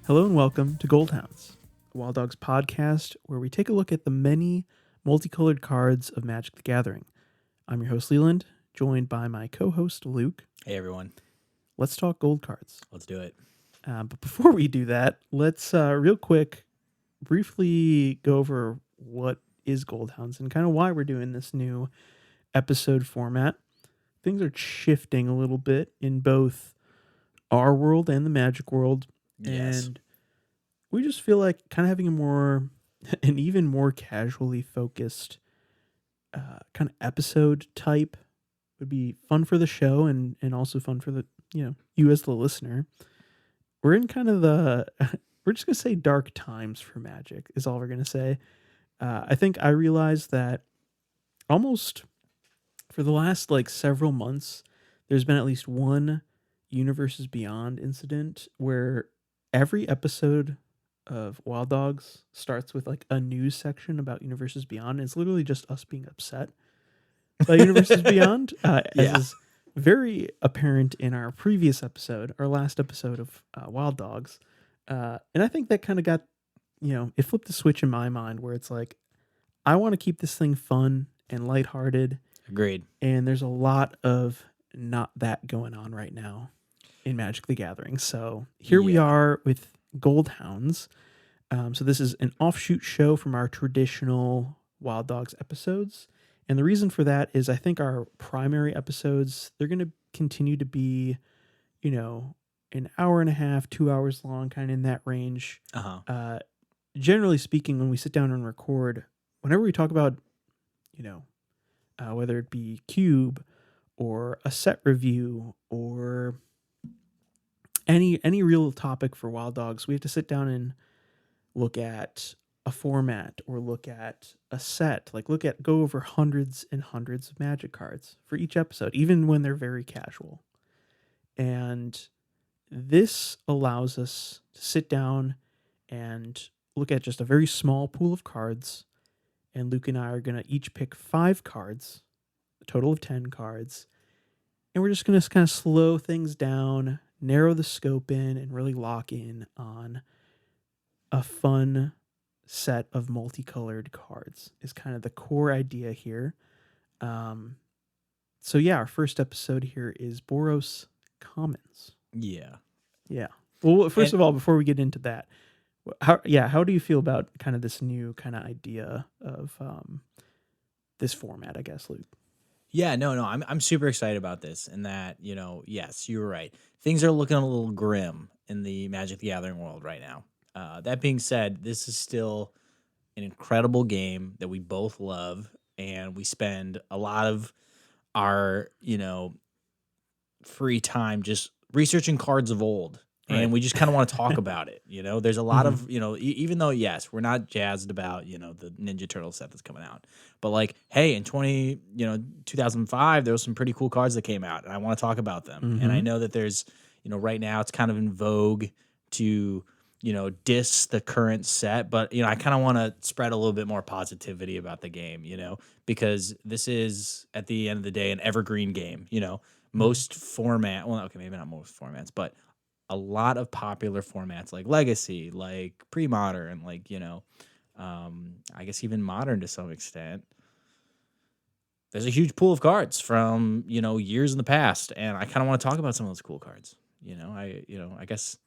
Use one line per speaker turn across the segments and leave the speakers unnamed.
Hello and welcome to Goldhounds, a Wild Dogs podcast where we take a look at the many multicolored cards of Magic the Gathering. I'm your host, Leland, joined by my co-host, Luke.
Hey, everyone.
Let's talk gold cards.
Let's do it.
But before we do that, let's real quick briefly go over what is Goldhounds and kind of why we're doing this new episode format. Things are shifting a little bit in both our world and the Magic world.
Yes.
And we just feel like kind of having an even more casually focused kind of episode type would be fun for the show and also fun for you as the listener. We're in kind of we're just going to say dark times for Magic is all we're going to say. I think I realized that almost for the last several months, there's been at least one Universes Beyond incident where every episode of Wild Dogs starts with a news section about Universes Beyond. It's literally just us being upset by Universes Beyond, as is very apparent in our previous episode, our last episode of Wild Dogs. And I think that kind of got, it flipped a switch in my mind where it's like, I want to keep this thing fun and lighthearted.
Agreed.
And there's a lot of not that going on right now in Magic the Gathering. So here we are with Goldhounds. So this is an offshoot show from our traditional Wild Dogs episodes. And the reason for that is I think our primary episodes, they're going to continue to be, an hour and a half, 2 hours long, kind of in that range. Generally speaking, when we sit down and record, whenever we talk about, whether it be Cube or a set review or any real topic for Wild Dogs, we have to sit down and look at a format or look at a set, go over hundreds and hundreds of Magic cards for each episode, even when they're very casual. And this allows us to sit down and look at just a very small pool of cards. And Luke and I are going to each pick 5 cards, a total of 10 cards. And we're just going to kind of slow things down, narrow the scope in, and really lock in on a fun set of multicolored cards is kind of the core idea here. So our first episode here is Boros Commons.
Yeah.
Well, first of all, before we get into that, how do you feel about kind of this new kind of idea of this format, I guess, Luke?
Yeah, no, I'm super excited about this, and that, yes, you're right. Things are looking a little grim in the Magic the Gathering world right now. That being said, this is still an incredible game that we both love, and we spend a lot of our, free time just researching cards of old. Right. And we just kind of want to talk about it. There's a lot of, even though, yes, we're not jazzed about, the Ninja Turtle set that's coming out. But hey, in 2005, there was some pretty cool cards that came out, and I want to talk about them. Mm-hmm. And I know that there's, right now it's kind of in vogue to, diss the current set. But, I kind of want to spread a little bit more positivity about the game, because this is, at the end of the day, an evergreen game. Most format, well, okay, maybe not most formats, but a lot of popular formats like Legacy, like Pre-Modern, I guess even Modern to some extent. There's a huge pool of cards from, years in the past, and I kind of want to talk about some of those cool cards. I guess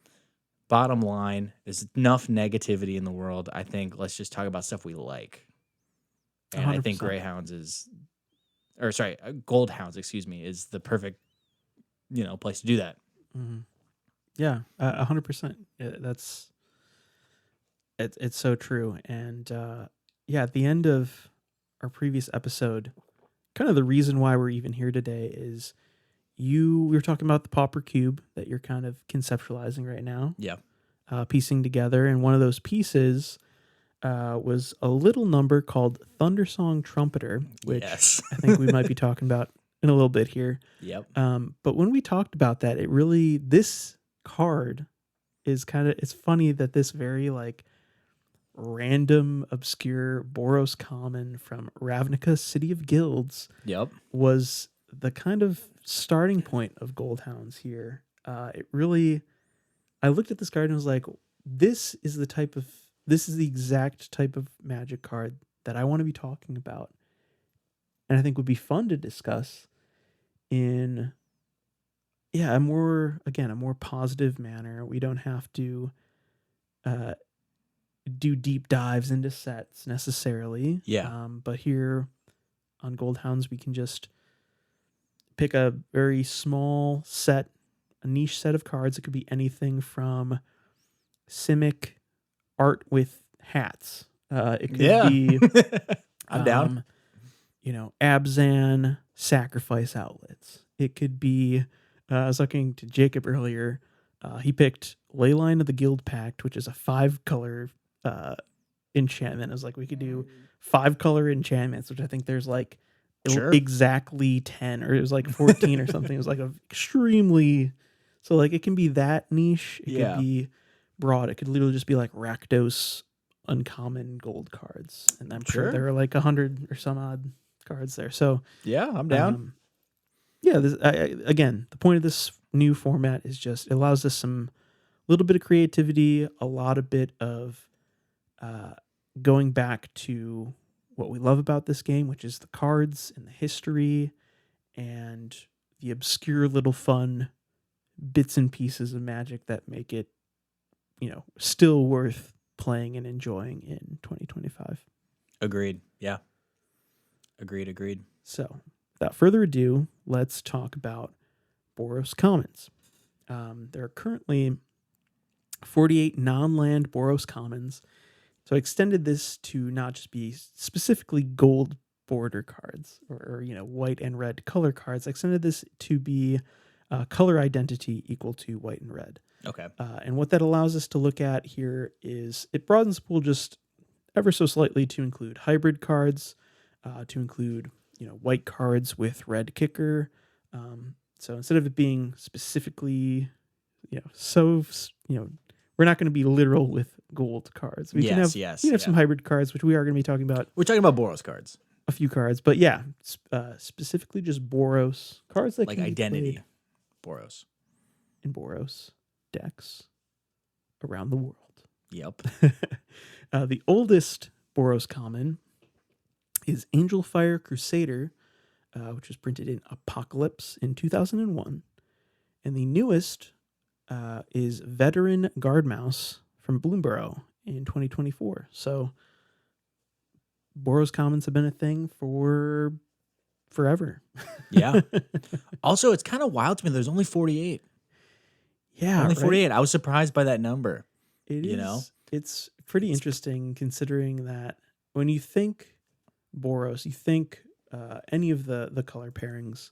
bottom line, there's enough negativity in the world. I think let's just talk about stuff we like. And 100%. I think Goldhounds, is the perfect, place to do that.
Mm-hmm. Yeah, 100%. It's so true. And at the end of our previous episode, kind of the reason why we're even here today is we were talking about the Pauper Cube that you're kind of conceptualizing right now.
Yeah.
Piecing together. And one of those pieces was a little number called Thundersong Trumpeter, which I think we might be talking about in a little bit here.
Yep.
But when we talked about that, this card is it's funny that this very random obscure Boros common from Ravnica City of Guilds was the kind of starting point of Goldhounds here. I looked at this card and was like, this is the exact type of Magic card that I want to be talking about, and I think would be fun to discuss in a more positive manner. We don't have to uh, do deep dives into sets necessarily.
Yeah.
But here on Goldhounds, we can just pick a very small set, a niche set of cards. It could be anything from Simic art with hats. It could
Yeah.
be,
I'm down.
Abzan sacrifice outlets. It could be, I was talking to Jacob earlier. He picked Leyline of the Guild Pact, which is a 5-color enchantment. It was like we could do 5-color enchantments, which I think there's like
Sure.
exactly 10, or it was like 14 or something. It was like a extremely, so like it can be that niche. It
Yeah.
could be broad. It could literally just be like Rakdos uncommon gold cards, and I'm sure
Sure.
there are like 100 or some odd cards there. So
Yeah, I'm down.
yeah, again, the point of this new format is just it allows us some little bit of creativity, a lot of bit of going back to what we love about this game, which is the cards and the history and the obscure little fun bits and pieces of Magic that make it, still worth playing and enjoying in 2025.
Agreed. Yeah. Agreed.
So, without further ado, let's talk about Boros Commons. There are currently 48 non-land Boros Commons. So I extended this to not just be specifically gold border cards or white and red color cards. I extended this to be color identity equal to white and red.
Okay.
And what that allows us to look at here is it broadens the pool just ever so slightly to include hybrid cards, to include white cards with red kicker. So instead of it being specifically, we're not going to be literal with gold cards. We can have some hybrid cards, which we are going to be talking about.
We're talking about Boros cards.
A few cards, but yeah, specifically just Boros cards that
Like
can
identity.
be played
Boros.
in Boros decks around the world.
Yep.
The oldest Boros common is Angelfire Crusader, which was printed in Apocalypse in 2001. And the newest is Veteran Guardmouse from Bloomborough in 2024. So Boros commons have been a thing for forever.
Yeah. Also, it's kind of wild to me. There's only 48.
Yeah.
Only 48. Right? I was surprised by that number.
It is. It's pretty interesting considering that when you think Boros, you think any of the color pairings,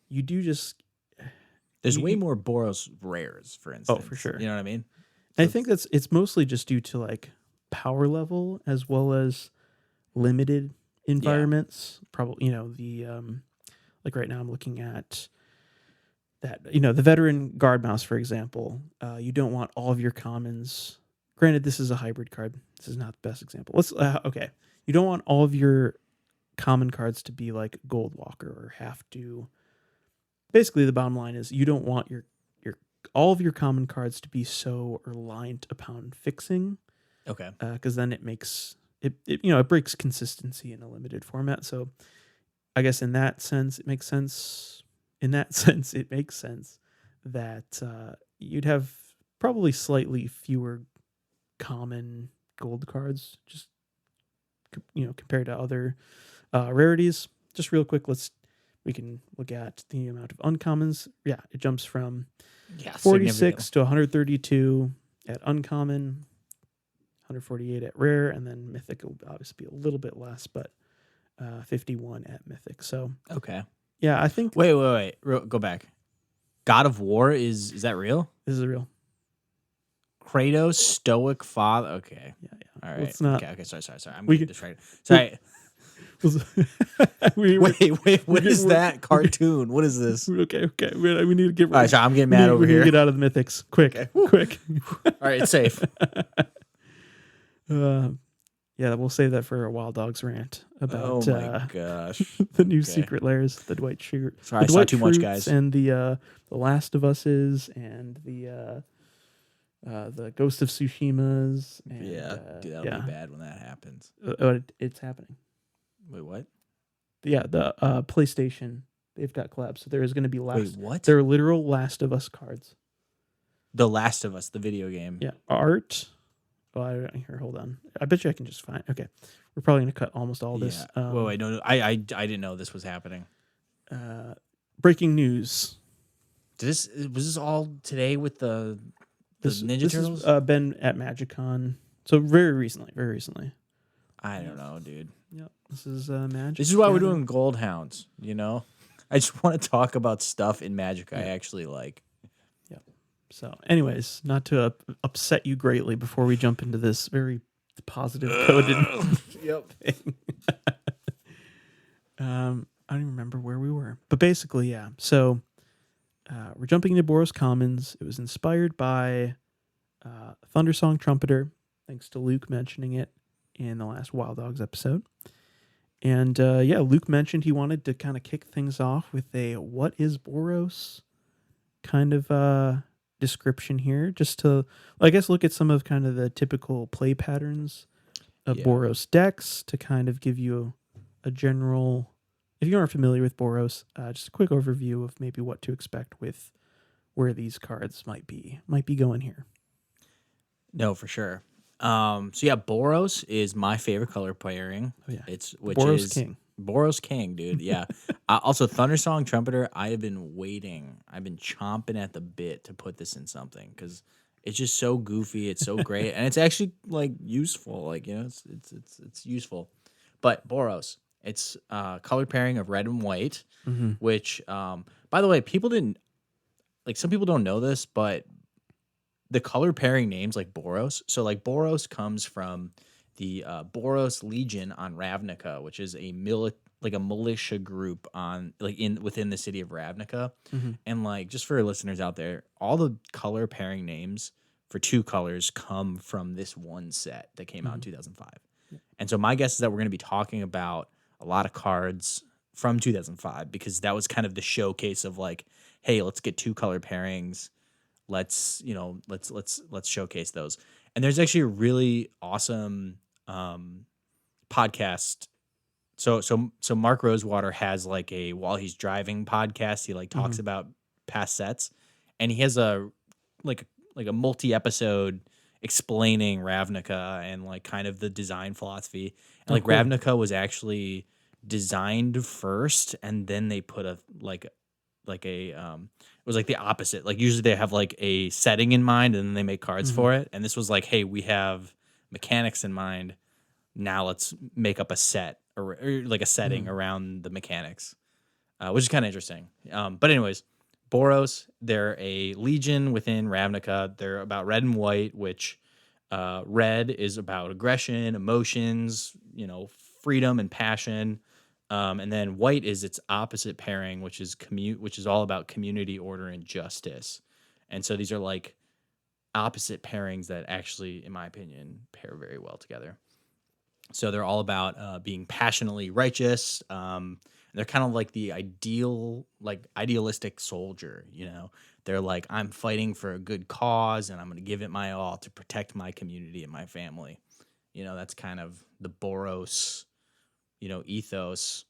you do just...
There's way more Boros rares, for instance.
Oh, for sure.
You know what I mean? So
I think it's mostly just due to like power level as well as limited environments. Yeah. Probably, the like right now I'm looking at that, the Veteran Guardmouse, for example. You don't want all of your commons. Granted, this is a hybrid card. This is not the best example. Let's okay. You don't want all of your common cards to be like Goldwalker or have to. Basically, the bottom line is you don't want your all of your common cards to be so reliant upon fixing.
Okay.
Because then it makes it breaks consistency in a limited format. So I guess in that sense, it makes sense. In that sense, it makes sense that you'd have probably slightly fewer common gold cards, just compared to other rarities. Just real quick, we can look at the amount of uncommons. Yeah, it jumps from 46 to 132 at uncommon, 148 at rare, and then mythic will obviously be a little bit less, but 51 at mythic. So
okay,
yeah, I think.
Wait, go back. God of War is that real?
This is real.
Kratos, stoic father. Okay,
yeah.
All right.
Let's not.
Okay. Sorry. I'm getting distracted. Sorry. Wait. What is that cartoon? What is this?
Okay. We need to get.
All right, sorry, I'm getting mad over here.
We need to get out of the mythics. Quick.
All right, it's safe.
Yeah, we'll save that for a Wild Dogs rant about.
Oh my gosh,
the new secret layers, the Dwight Schrute.
Sorry, I saw too much, guys.
And the Last of Us's and the the Ghost of Tsushimas, and
Yeah, dude, that'll be
yeah,
bad when that happens.
it's happening.
Wait, what?
Yeah, the PlayStation, they've got collabs, so there is going to be
Wait,
last.
what?
They're literal Last of Us cards.
The Last of Us, the video game.
Yeah, art. Oh, here, hold on. I bet you I can just find. Okay, we're probably going to cut almost all
Yeah.
this.
Wait, wait, no, I didn't know this was happening.
Uh, breaking news.
Did this was this all today with the Ninja
This has
Turtles?
been at MagicCon, so very recently. Very recently.
I don't know, dude.
Yep. This is Magic.
This is why we're
Gathering.
doing Goldhounds, you know? I just want to talk about stuff in Magic I
Yeah.
actually like.
Yep. So, anyways, not to upset you greatly before we jump into this very positive coded
Yep.
thing. I don't even remember where we were, but basically, yeah. So, we're jumping into Boros Commons. It was inspired by Thundersong Trumpeter, thanks to Luke mentioning it in the last Wild Dogs episode. And yeah, Luke mentioned he wanted to kind of kick things off with a "What is Boros?" kind of description here, just to, I guess, look at some of kind of the typical play patterns of
Yeah.
Boros decks to kind of give you a general, if you aren't familiar with Boros, just a quick overview of maybe what to expect with where these cards might be going here.
No, for sure. So yeah, Boros is my favorite color pairing.
Oh yeah,
It's
the
which
Boros
is
King.
Boros King, dude. Yeah. Also, Thundersong Trumpeter. I have been waiting. I've been chomping at the bit to put this in something because it's just so goofy. It's so great, and it's actually like useful. Like it's useful. But Boros, it's color pairing of red and white,
Mm-hmm.
which by the way, people didn't like. Some people don't know this, but the color pairing names like Boros. So like Boros comes from the Boros Legion on Ravnica, which is a like a militia group on like in within the city of Ravnica.
Mm-hmm.
And like just for listeners out there, all the color pairing names for two colors come from this one set that came out in
Mm-hmm.
2005. And so my guess is that we're going to be talking about a lot of cards from 2005 because that was kind of the showcase of like, hey, let's get two color pairings. Let's showcase those. And there's actually a really awesome podcast. So Mark Rosewater has like a while he's driving podcast. He like talks
Mm-hmm.
about past sets, and he has a like like a multi-episode explaining Ravnica and like kind of the design philosophy. And
Oh,
like
cool.
Ravnica was actually designed first, and then they put a like a it was like the opposite. Like usually they have like a setting in mind and then they make cards
Mm-hmm.
for it. And this was like, hey, we have mechanics in mind. Now let's make up a set or like a setting
Mm-hmm.
around the mechanics, which is kind of interesting. But anyways, Boros, they're a legion within Ravnica. They're about red and white, which red is about aggression, emotions, freedom and passion. And then white is its opposite pairing, which is which is all about community, order, and justice. And so these are like opposite pairings that actually, in my opinion, pair very well together. So they're all about being passionately righteous. They're kind of like the idealistic soldier. They're like, I'm fighting for a good cause, and I'm going to give it my all to protect my community and my family. That's kind of the Boros, ethos.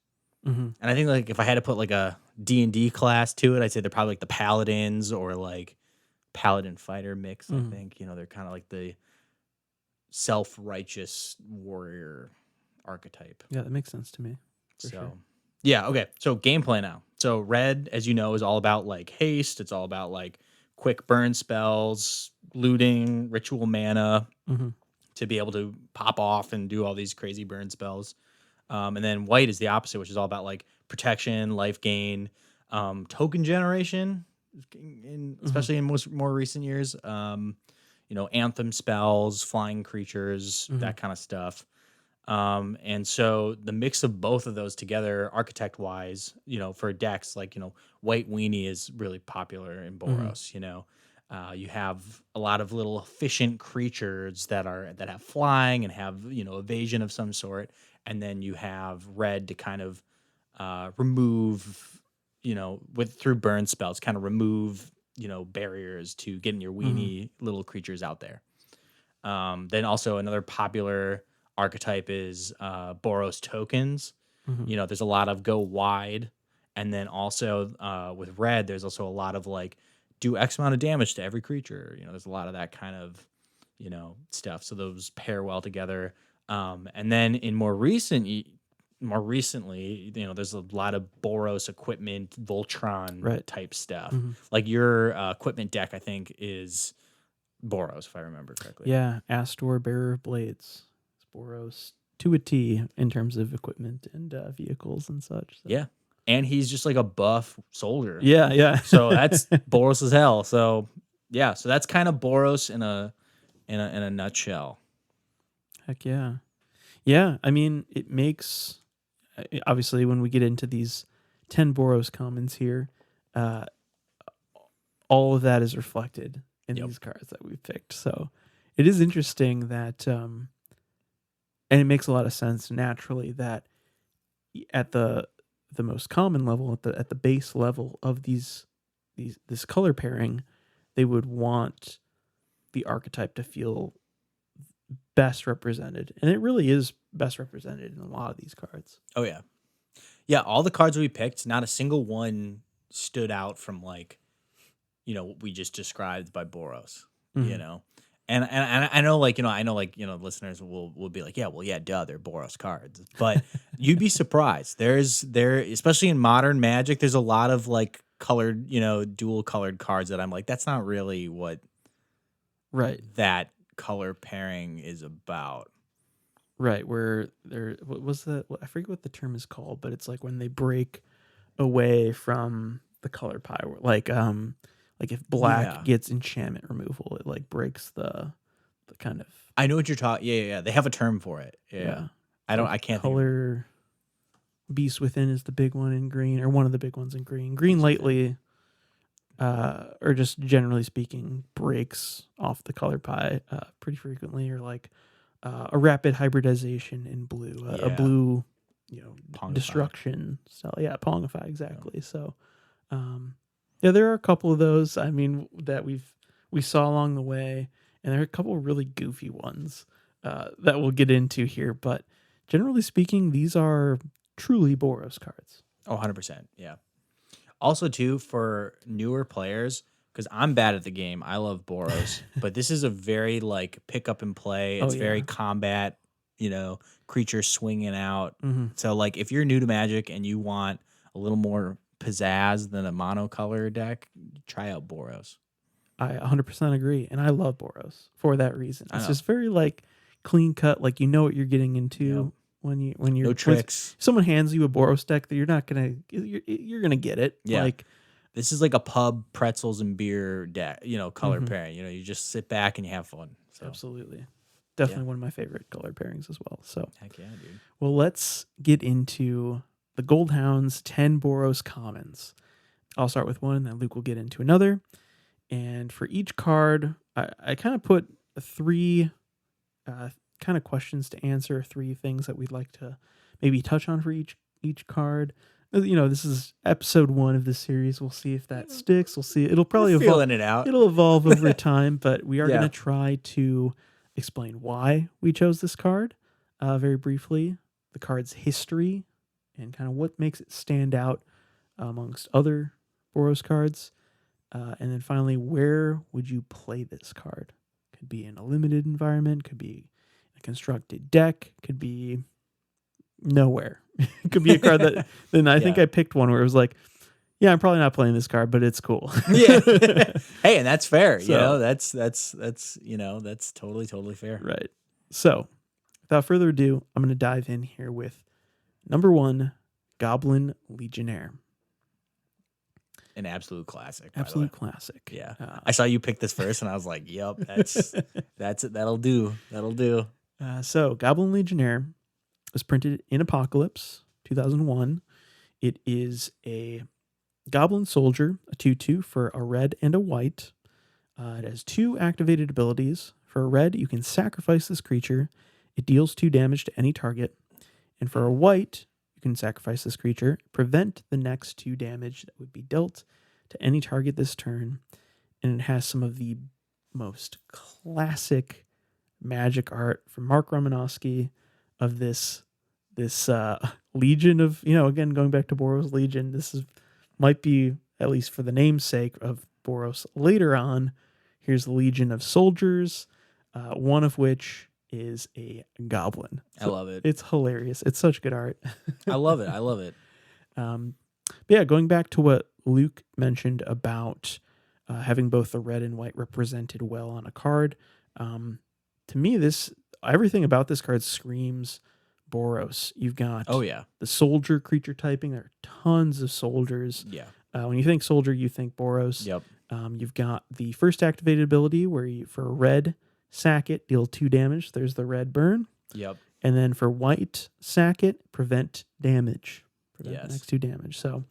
Mm-hmm.
And I think like if I had to put like a D&D class to it, I'd say they're probably like the paladins or like paladin fighter mix. I
Mm-hmm.
think they're kind of like the self-righteous warrior archetype.
Yeah, that makes sense to me. For
So
sure.
yeah, okay. So gameplay now. So red, as you know, is all about like haste. It's all about like quick burn spells, looting, ritual mana
Mm-hmm.
to be able to pop off and do all these crazy burn spells. And then white is the opposite, which is all about like protection, life gain, token generation, especially in more recent years. Anthem spells, flying creatures,
Mm-hmm.
that kind of stuff. And so the mix of both of those together, architect wise, for decks, like, White Weenie is really popular in
Mm-hmm.
Boros, you have a lot of little efficient creatures that have flying and have, evasion of some sort. And then you have red to kind of remove, through burn spells, kind of remove barriers to getting your
Mhm.
weenie little creatures out there. Then also another popular archetype is Boros tokens.
Mhm.
There's a lot of go wide, and then also with red, there's also a lot of like do X amount of damage to every creature. There's a lot of that kind of stuff. So those pair well together. And then in more recently, there's a lot of Boros equipment, Voltron
Right.
type stuff.
Mhm.
Like your equipment deck, I think, is Boros, if I remember correctly.
Yeah, Astor, Bearer of Blades, Boros to a T in terms of equipment and vehicles and such. So
Yeah. And he's just like a buff soldier.
yeah, yeah.
So that's Boros as hell. So yeah, so that's kind of Boros in a nutshell.
Heck yeah, yeah. I mean, it makes obviously when we get into these 10 Boros commons here, uh, all of that is reflected in
Yep.
these cards that we've picked. So it is interesting that, and it makes a lot of sense naturally that at the most common level, at the base level of this color pairing, they would want the archetype to feel best represented, and it really is best represented in a lot of these cards.
Oh yeah. Yeah, all the cards we picked, not a single one stood out from like, what we just described by Boros, you
Mhm.
know. And I know like, listeners will be like, yeah, well, yeah, duh, they're Boros cards. But you'd be surprised. There especially in modern Magic, there's a lot of like colored, dual colored cards that I'm like, that's not really what
Right,
that color pairing is about.
right. Where there, what was that? I forget what the term is called, but it's like when they break away from the color pie, like if black
Yeah.
gets enchantment removal, it like breaks the kind of
I know what you're talking. Yeah, yeah, yeah. They have a term for it. Yeah.
yeah,
I
like
can't think of it.
color beast within is the big one in green, or one of the big ones in green. Green
Beast Within.
lately, or just generally speaking, breaks off the color pie pretty frequently, or like a rapid hybridization in blue, a
Yeah.
blue,
Pongify.
destruction style. Yeah, Pongify
Yeah.
exactly. So, yeah, there are a couple of those. I mean, that we saw along the way, and there are a couple of really goofy ones that we'll get into here. But generally speaking, these are truly Boros cards.
Oh, 100%. Yeah. Also, too, for newer players, because I'm bad at the game, I love Boros, but this is a very like pick up and play.
Oh
It's very
yeah.
combat, creature swinging out.
Hmm.
So, like, if you're new to Magic and you want a little more pizzazz than a monocolor deck, try out Boros.
I 100% agree, and I love Boros for that reason.
I
It's
know.
just very like clean cut, like you know what you're getting
Yep.
into when
No
when
tricks.
someone hands you a Boros deck that you're gonna get it.
Yeah.
Like,
This is like a pub pretzels and beer deck, color
mhm,
pairing. You just sit back and you have fun. So,
absolutely,
yeah.
definitely one of my favorite color pairings as well. So,
Heck yeah, dude.
well, let's get into the Goldhounds 10 Boros commons. I'll start with one, and then Luke will get into another. And for each card, I kind of put three kind of questions to answer, three things that we'd like to maybe touch on for each card. This is episode 1 of this series. We'll see if that sticks. We'll see. It'll
We're
probably evolve.
feeling it out.
It'll evolve over time, but we are going
Yeah.
to try to explain why we chose this card very briefly, the card's history, and kind of what makes it stand out amongst other Boros cards. And then finally, where would you play this card? Could be in a limited environment, could be a constructed deck, could be nowhere. It could be a card that then I think
Yeah.
I picked one where it was like, yeah, I'm probably not playing this card, but it's cool.
Yeah. Hey, and that's fair.
So,
That's totally fair.
right. So, without further ado, I'm going to dive in here with number 1, Goblin Legionnaire.
An absolute classic,
Absolute
by the way.
classic.
Yeah. I saw you pick this first and I was like, yep, that's it. That'll do. That'll do.
So, Goblin Legionnaire was printed in Apocalypse 2001. It is a Goblin Soldier, a 2/2 for a red and a white. It has 2 activated abilities. For a red, you can sacrifice this creature. It deals 2 damage to any target. And for a white, you can sacrifice this creature, prevent the next 2 damage that would be dealt to any target this turn. and it has some of the most classic magic art from Mark Romanowski of this legion of, again, going back to Boros Legion. This is might be, at least for the namesake of Boros later on. Here's the legion of soldiers, one of which is a goblin.
I
So
love it.
it's hilarious. It's such good art.
I love it. I love it.
um, but yeah, going back to what Luke mentioned about having both the red and white represented well on a card, to me, everything about this card screams Boros. You've got
Oh yeah.
the soldier creature typing. There are tons of soldiers.
Yeah.
When you think soldier, you think Boros.
Yep.
You've got the first activated ability where you, for a red, sack it, deal 2 damage. There's the red burn.
Yep.
And then for white, sack it, prevent damage. Prevent the
Yes.
next 2 damage. So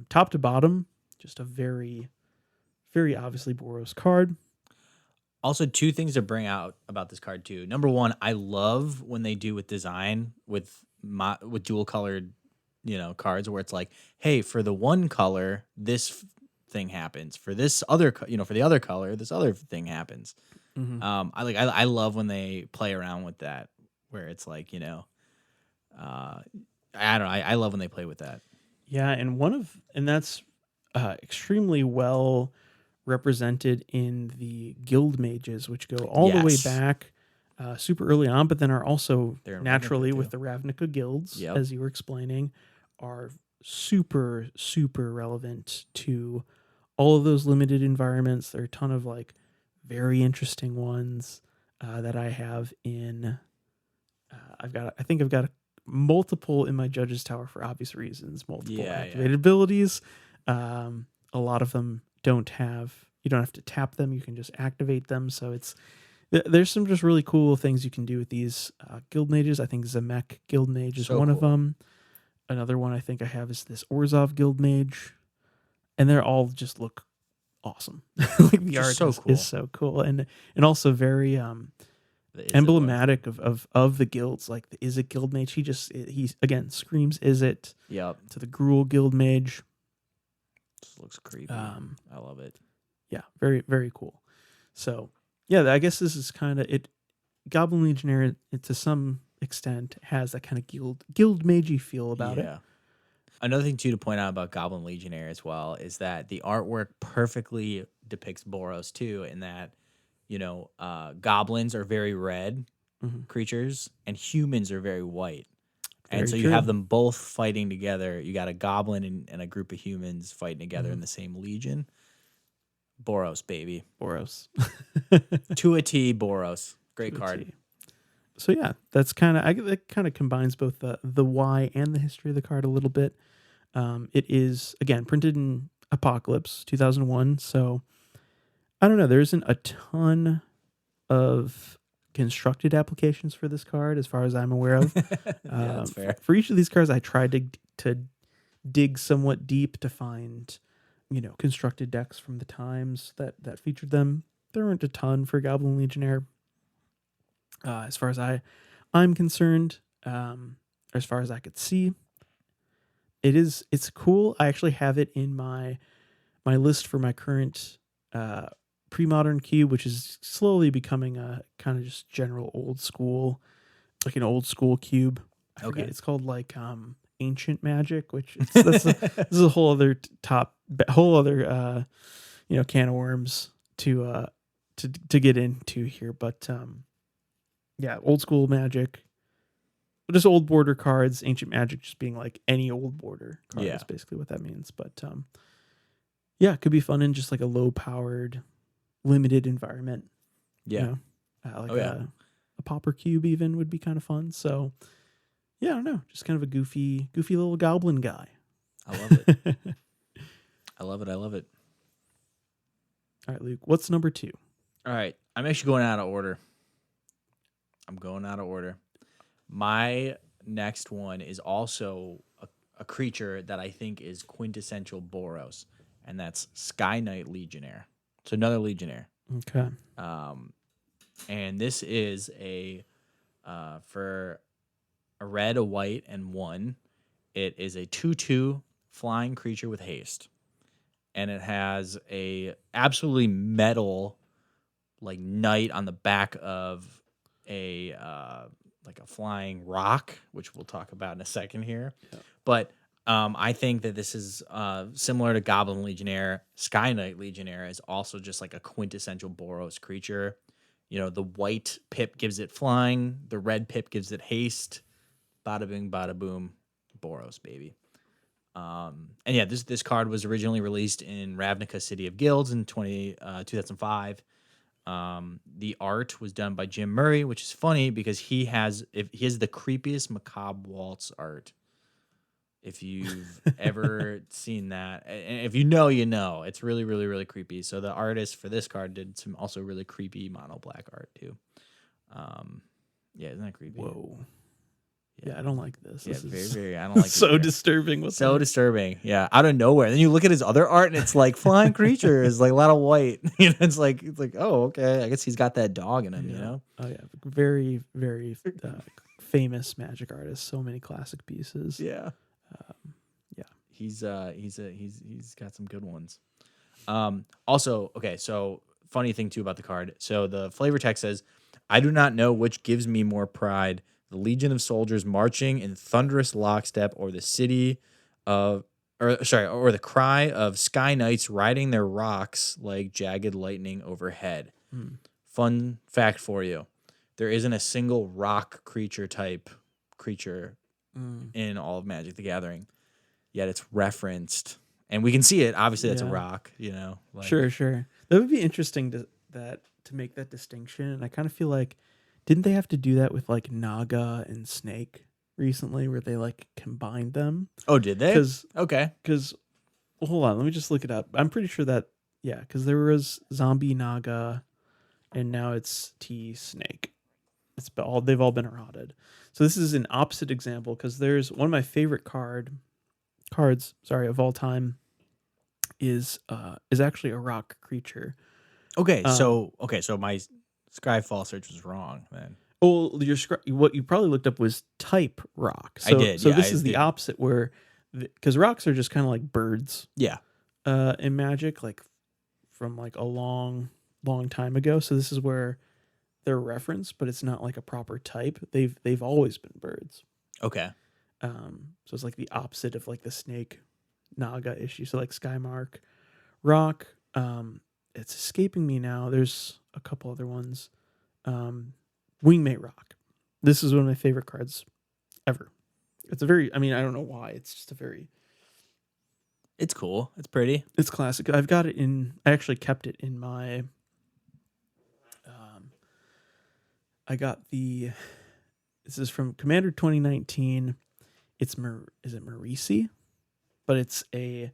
top to bottom, just a very, very obviously Boros card.
Also, 2 things to bring out about this card too. Number 1, I love when they do with design with dual colored, cards where it's like, hey, for the one color, this thing happens. For this other, for the other color, this other thing happens.
Mm-hmm.
I love when they play around with that, where it's like, I don't know. I love when they play with that.
Yeah, and that's extremely well represented in the guild mages, which go all the way
Yes.
back super early on, but then are also
They're in
naturally
Ravnica,
with
too.
the Ravnica guilds,
Yep.
as you were explaining, are super, super relevant to all of those limited environments. There are a ton of like very interesting ones that I have in. I think I've got multiple in my judge's tower for obvious reasons. Multiple activated abilities. A lot of them don't have. You don't have to tap them. You can just activate them. So there's some just really cool things you can do with these guild mages. I think Zemek guild mage is one of them. Another one I think I have is this Orzhov guild mage, and they're all just look awesome. Like the art is so cool, and also very emblematic of the guilds. Like the Izzet guild mage, he again screams Izzet.
Yep.
To the Gruul guild mage.
This looks creepy. I love it.
Yeah, very, very cool. So yeah, I guess this is kind of it. Goblin Legionnaire, to some extent, has that kind of guild magey feel about it.
Another thing too to point out about Goblin Legionnaire as well is that the artwork perfectly depicts Boros too, in that goblins are very red creatures and humans are very white. And so you have them both fighting together. You got a goblin and a group of humans fighting together in the same legion. Boros, baby.
Boros.
To a T, Boros. Great card.
So yeah, that kind of combines both the why and the history of the card a little bit. It is, again, printed in Apocalypse 2001. So I don't know. There isn't a ton of constructed applications for this card as far as I'm aware of.
That's fair.
For each of these cards, I tried to dig somewhat deep to find constructed decks from the times that featured them. There aren't a ton for Goblin Legionnaire as far as I'm concerned, as far as I could see. It's cool. I actually have it in my list for my current pre-modern cube, which is slowly becoming a kind of just general old school, like an old school cube. I forget, it's called like Ancient Magic, which this is a whole other can of worms to get into here. But yeah, old school Magic, just old border cards. Ancient Magic just being like any old border card is basically what that means. But yeah, it could be fun in just like a low powered, limited environment. A pauper cube even would be kind of fun. So yeah, I don't know, just kind of a goofy little goblin guy.
I love it. I love it.
All right, Luke, what's number 2?
All right, I'm actually going out of order. My next one is also a creature that I think is quintessential Boros, and that's Sky Knight Legionnaire. So another Legionnaire.
Okay.
And this is for a red, a white, and 1. It is a 2/2 flying creature with haste. and it has a absolutely metal like knight on the back of a like a flying rock, which we'll talk about in a second here.
Yeah.
But I think that this is similar to Goblin Legionnaire. Sky Knight Legionnaire is also just like a quintessential Boros creature. You know, the white pip gives it flying, the red pip gives it haste. Bada bing, bada boom, Boros, baby. And yeah, this card was originally released in Ravnica City of Guilds in 2005. The art was done by Jim Murray, which is funny because he has the creepiest macabre waltz art. If you've ever seen that, and if you know, you know, it's really, really, really creepy. So the artist for this card did some also really creepy mono black art too. Yeah, isn't that creepy?
Whoa. Yeah, I don't like this.
Yeah,
This
very,
is
very. I don't like
so
it.
disturbing. What's
So disturbing. Yeah, out of nowhere. Then you look at his other art, and it's like flying creatures, like a lot of white. You know, it's like oh, okay. I guess he's got that dog in him.
Yeah.
You know.
Oh yeah, very very famous magic artist. So many classic pieces.
Yeah.
Yeah.
He's got some good ones. Also, okay, so funny thing too about the card. So the flavor text says, "I do not know which gives me more pride: the legion of soldiers marching in thunderous lockstep, or the city of, or the cry of sky knights riding their rocks like jagged lightning overhead." Fun fact for you: there isn't a single rock creature in all of Magic the Gathering, yet it's referenced, and we can see it. Obviously, that's a
Yeah.
rock. You know, like,
Sure. That would be interesting to make that distinction. And I kind of feel like, didn't they have to do that with like Naga and Snake recently, where they like combined them?
Oh, did they?
Because
Okay.
well, hold on, let me just look it up. I'm pretty sure that because there was Zombie Naga, and now it's T Snake. They've all been eroded. So this is an opposite example because there's one of my favorite cards of all time is actually a rock creature.
Okay. So my Skyfall search was wrong then.
Oh, what you probably looked up was type rock.
I did.
So
Yeah,
this
I
is the
did.
opposite, where because rocks are just kind of like birds
Yeah.
in Magic, like from like a long time ago. So this is where they're referenced, but it's not like a proper type. They've always been birds.
Okay.
So it's like the opposite of like the snake Naga issue. So like Skymark, rock. It's escaping me now. There's a couple other ones. Wingmate rock. This is one of my favorite cards ever. It's a very, I mean, I don't know why. It's just a very,
It's cool. It's pretty.
it's classic. I actually kept it in my, this is from Commander 2019. Is it Marisi? But it's a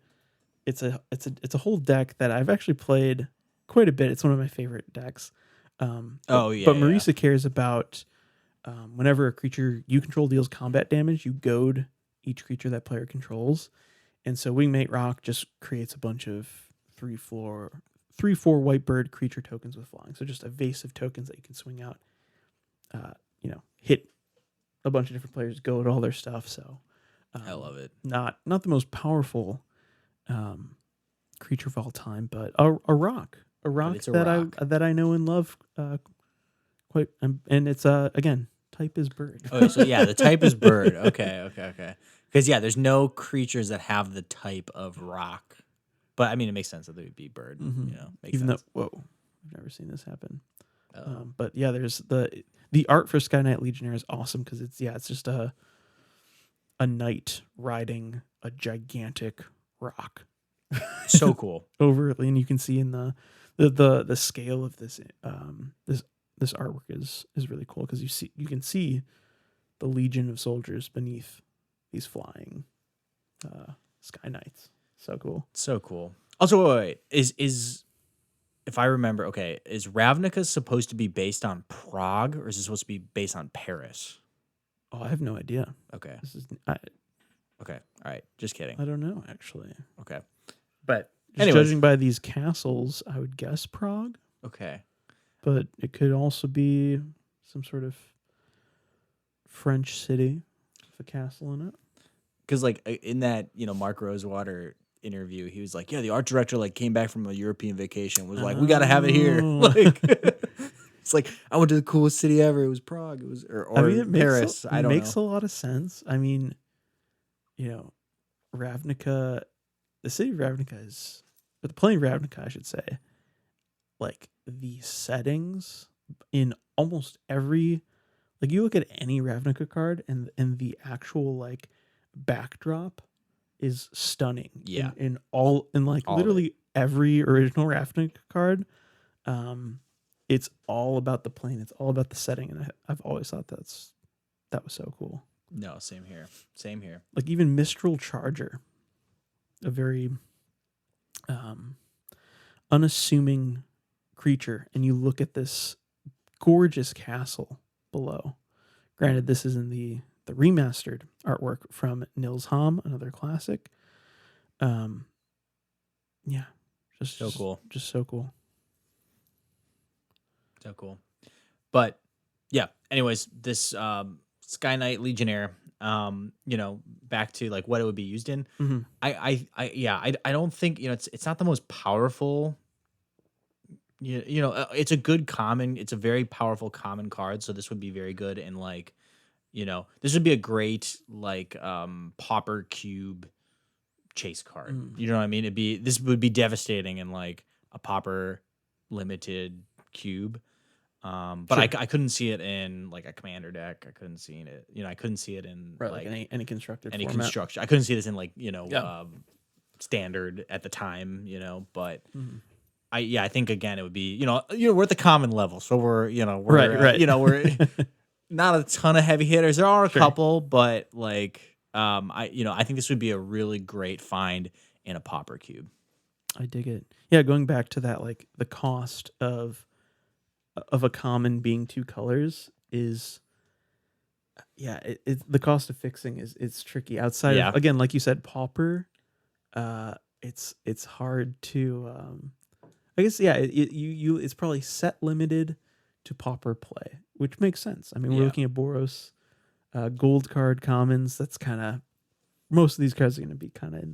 whole deck that I've actually played quite a bit. It's one of my favorite decks. But Marisa cares about whenever a creature you control deals combat damage, you goad each creature that player controls. And so Wingmate Rock just creates a bunch of 3/4 white bird creature tokens with flying. So just evasive tokens that you can swing out. Hit a bunch of different players, goad all their stuff. So
I love it.
Not the most powerful creature of all time, but a rock that I know and love quite. And it's again, type is bird.
Okay, so yeah, the type is bird. Okay. Because there's no creatures that have the type of rock, but I mean, it makes sense that they would be bird.
Mm-hmm.
You know, makes
Even
sense.
though, whoa, I've never seen this happen.
Oh.
But yeah, there's the art for Sky Knight Legionnaire is awesome because it's just a knight riding a gigantic rock.
So cool.
Overtly, and you can see in the scale of this this artwork is really cool because you can see the legion of soldiers beneath these flying sky knights. So cool.
So cool. Also, wait. Is if I remember, okay, is Ravnica supposed to be based on Prague, or is it supposed to be based on Paris?
Oh, I have no idea.
Okay.
Okay.
All right. Just kidding.
I don't know actually.
Okay. But
Judging by these castles, I would guess Prague.
Okay.
But it could also be some sort of French city with a castle in it.
Because like in that Mark Rosewater interview, he was like, "Yeah, the art director like came back from a European vacation, was like, we got to have it here."
Oh.
Like, it's like I went to the coolest city ever. It was Prague. It was
I
or
mean, it
Paris. I don't
makes
know.
a lot of sense. I mean, you know, Ravnica, the city of Ravnica is, or the plane of Ravnica, I should say, like the settings in almost every, like you look at any Ravnica card and the actual like backdrop is stunning
Yeah,
in like
all of it.
literally every original Ravnica card. Um, it's all about the plane. It's all about the setting, and I've always thought that was so cool.
No, same here. Same here.
Like even Mistral Charger, a very um, unassuming creature, and you look at this gorgeous castle below. Granted, this is in the remastered artwork from Nils Hom, another classic. Um, yeah,
So cool.
just so cool.
So cool. But yeah, anyways, this Sky Knight Legionnaire, back to like what it would be used in.
Mm-hmm.
I don't think, it's not the most powerful. It's a good common. It's a very powerful common card. So this would be very good in like, this would be a great like pauper cube chase card.
Mm.
You know what I mean? This would be devastating in like a pauper limited cube. But
Sure.
I couldn't see it in like a commander deck. I couldn't see it. I couldn't see it in
Right, like any constructed
any
format.
construction. I couldn't see this in like
Yeah.
standard at the time. But
Mm-hmm.
I think again it would be we're at the common level, so we're
Right.
we're not a ton of heavy hitters. There are a
Sure.
couple, but like I think this would be a really great find in a pauper cube.
I dig it. Yeah, going back to that, like the cost of a common being two colors is, yeah, the cost of fixing is it's tricky. Outside
Yeah.
of, again, like you said, pauper, it's hard to I guess, yeah, it's probably set limited to pauper play, which makes sense. I mean, we're
Yeah.
looking at Boros, gold card commons. That's kind of, most of these cards are going to be kind of in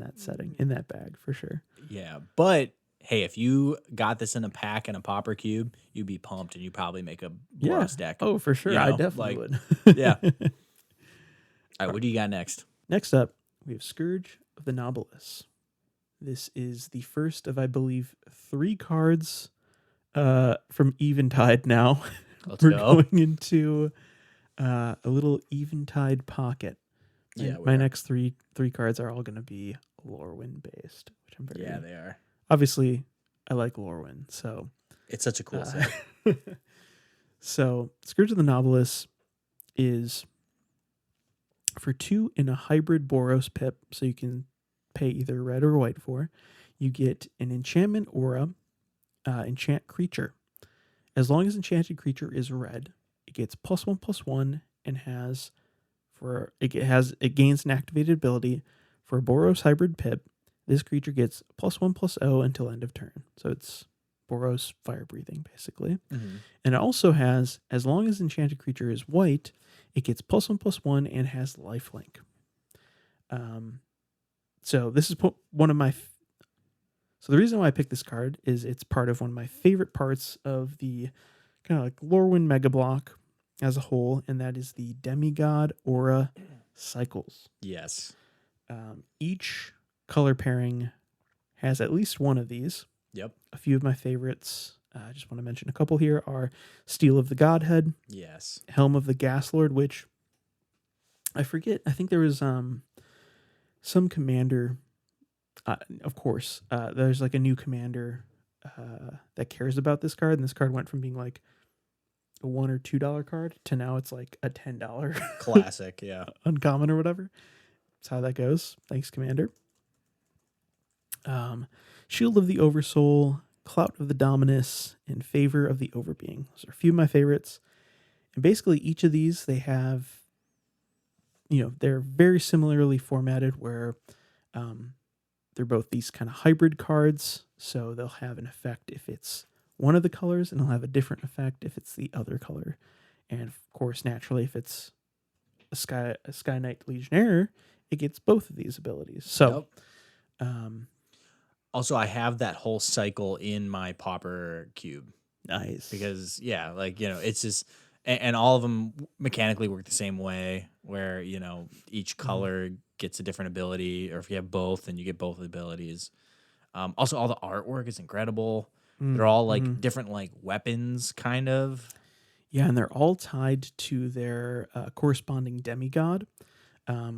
that setting, in that bag for sure.
Yeah, but hey, if you got this in a pack and a pauper cube, you'd be pumped and you probably make a
Yeah.
Boros deck.
Oh, for sure.
You
I
know,
definitely
like,
would.
yeah. All right, what do you got next?
Next up, we have Scourge of the Nobilis. This is the first of, I believe, 3 cards from Eventide now.
Let's
We're
go.
going into a little Eventide pocket.
Yeah,
My next three cards are all going to be Lorwyn based, which I'm very...
Yeah, they are.
Obviously, I like Lorwyn, so...
It's such a cool set.
So, Scourge of the Nobilis is for 2 in a hybrid Boros pip, so you can pay either red or white for. You get an enchantment aura, enchant creature. As long as enchanted creature is red, it gets +1/+1 and it gains an activated ability for a Boros hybrid pip. This creature gets +1/+0 until end of turn. So it's Boros fire breathing, basically.
Mm-hmm.
And it also has, as long as enchanted creature is white, it gets +1/+1 and has lifelink. So this is one of my... So the reason why I picked this card is it's part of one of my favorite parts of the kind of like Lorwyn Mega Block as a whole, and that is the Demigod Aura Cycles.
Yes.
Each color pairing has at least one of these.
Yep.
A few of my favorites, I just want to mention a couple here, are Steel of the Godhead,
Yes.
Helm of the Gas Lord, which I forget. I think there was some commander... of course, there's like a new commander that cares about this card, and this card went from being like a $1 or $2 card to now it's like a $10
Classic, yeah.
uncommon or whatever. That's how that goes. Thanks, Commander. Shield of the Oversoul, Clout of the Dominus, and Favor of the Overbeing. Those are a few of my favorites. And basically each of these, they have, they're very similarly formatted where they're both these kind of hybrid cards. So they'll have an effect if it's one of the colors, and they'll have a different effect if it's the other color. And of course, naturally, if it's a Sky Knight Legionnaire, it gets both of these abilities. So Um,
Also, I have that whole cycle in my Pauper cube
nice.
because, yeah, like, it's just, and all of them mechanically work the same way where, each
Mhm.
color gets a different ability, or if you have both, then you get both abilities. Also, all the artwork is incredible. They're all like
Mhm.
different, like weapons, kind of.
Yeah, and they're all tied to their corresponding demigod,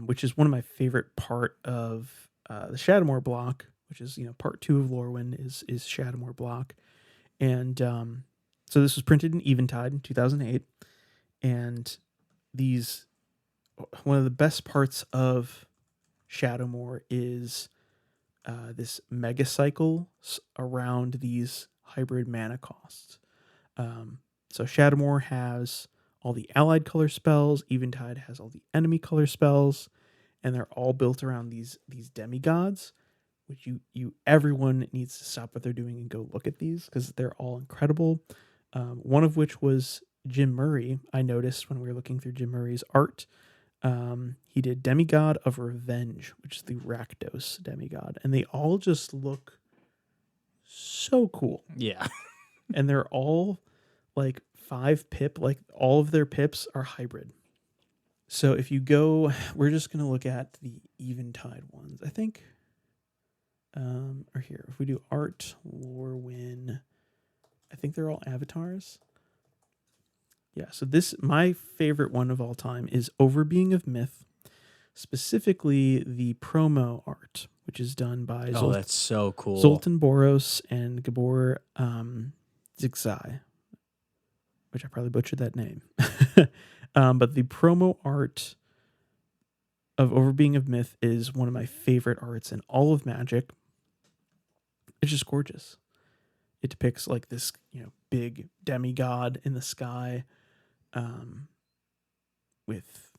which is one of my favorite part of the Shadowmoor block, which is part two of Lorwyn is Shadowmoor block, and so this was printed in Eventide in 2008, and these one of the best parts of Shadowmoor is this mega cycle around these hybrid mana costs. Um, so Shadowmoor has all the allied color spells. Eventide has all the enemy color spells, and they're all built around these demigods. Which everyone needs to stop what they're doing and go look at these because they're all incredible. One of which was Jim Murray. I noticed when we were looking through Jim Murray's art. He did Demigod of Revenge, which is the Rakdos demigod, and they all just look so cool.
Yeah.
And they're all like 5 pip, like all of their pips are hybrid. So if you go, we're just gonna look at the Eventide ones. I think, or here, if we do art, Lorwyn, I think they're all avatars. Yeah. So this, my favorite one of all time is Overbeing of Myth, specifically the promo art, which is done by
Oh, that's so cool.
Zoltan Boros and Gabor Zigzai, which I probably butchered that name. But the promo art of Overbeing of Myth is one of my favorite arts in all of Magic. It's just gorgeous. It depicts like this, big demigod in the sky, with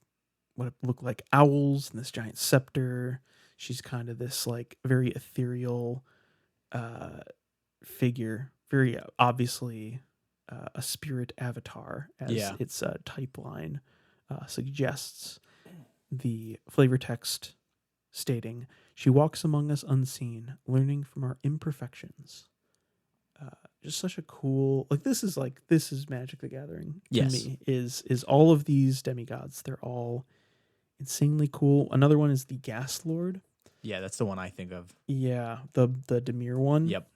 what look like owls and this giant scepter. She's kind of this like very ethereal figure, very obviously a spirit avatar, as its type line suggests. The flavor text stating, "She walks among us unseen, learning from our imperfections." Just such a cool, this is Magic the Gathering to me. Is all of these demigods? They're all insanely cool. Another one is the Gas Lord.
Yeah, that's the one I think of.
Yeah, the Demir one.
Yep.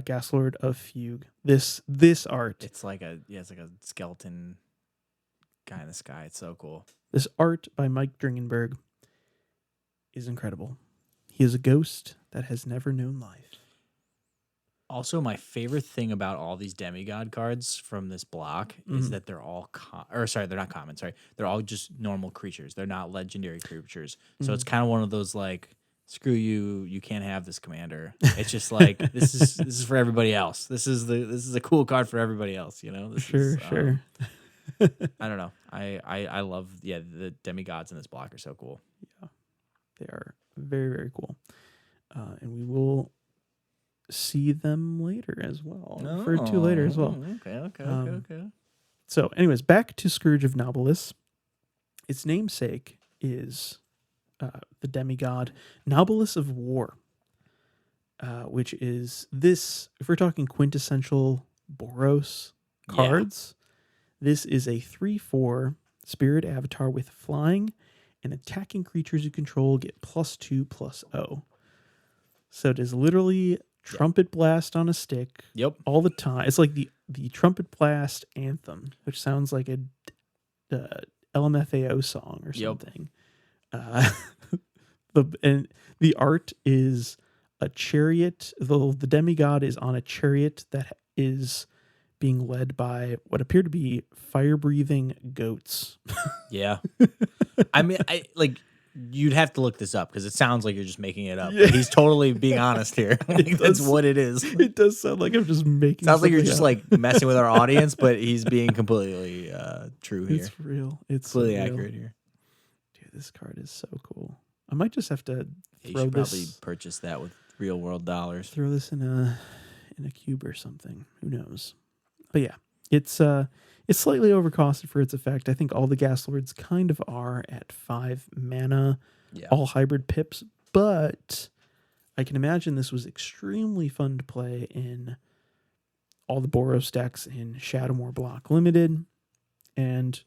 Gas Lord of Fugue. This art.
It's like a skeleton guy in the sky. It's so cool.
This art by Mike Dringenberg is incredible. He is a ghost that has never known life.
Also, my favorite thing about all these demigod cards from this block is that they're all they're not common. Sorry, they're all just normal creatures. They're not legendary creatures. So it's kind of one of those like, screw you, you can't have this commander. It's just like this is for everybody else. This is a cool card for everybody else.
Sure.
I don't know. I love the demigods in this block are so cool.
Yeah, they are very, very cool, and we will see them later as well. Referred to later as well.
Okay.
So, anyways, back to Scourge of Nobilis. Its namesake is the demigod Nobilis of War, which is this. If we're talking quintessential Boros cards, this is a 3/4 spirit avatar with flying, and attacking creatures you control get +2/+0. So it is literally trumpet blast on a stick.
Yep.
All the time. It's like the trumpet blast anthem, which sounds like a LMFAO song or something. The art is a chariot. The demigod is on a chariot that is being led by what appear to be fire-breathing goats.
Yeah. I mean, you'd have to look this up because it sounds like you're just making it up. Yeah. He's totally being honest here. That's what it is.
It does sound like I'm just making.
Sounds like you're just like messing with our audience, but he's being completely true here.
It's real. It's
completely
so
accurate here.
Dude, this card is so cool. I might just have to
you should probably purchase that with real world dollars.
Throw this in a cube or something. Who knows? But yeah, it's slightly overcosted for its effect. I think all the Gas Lords kind of are at 5 mana, all hybrid pips. But I can imagine this was extremely fun to play in all the Boros decks in Shadowmoor Block Limited, and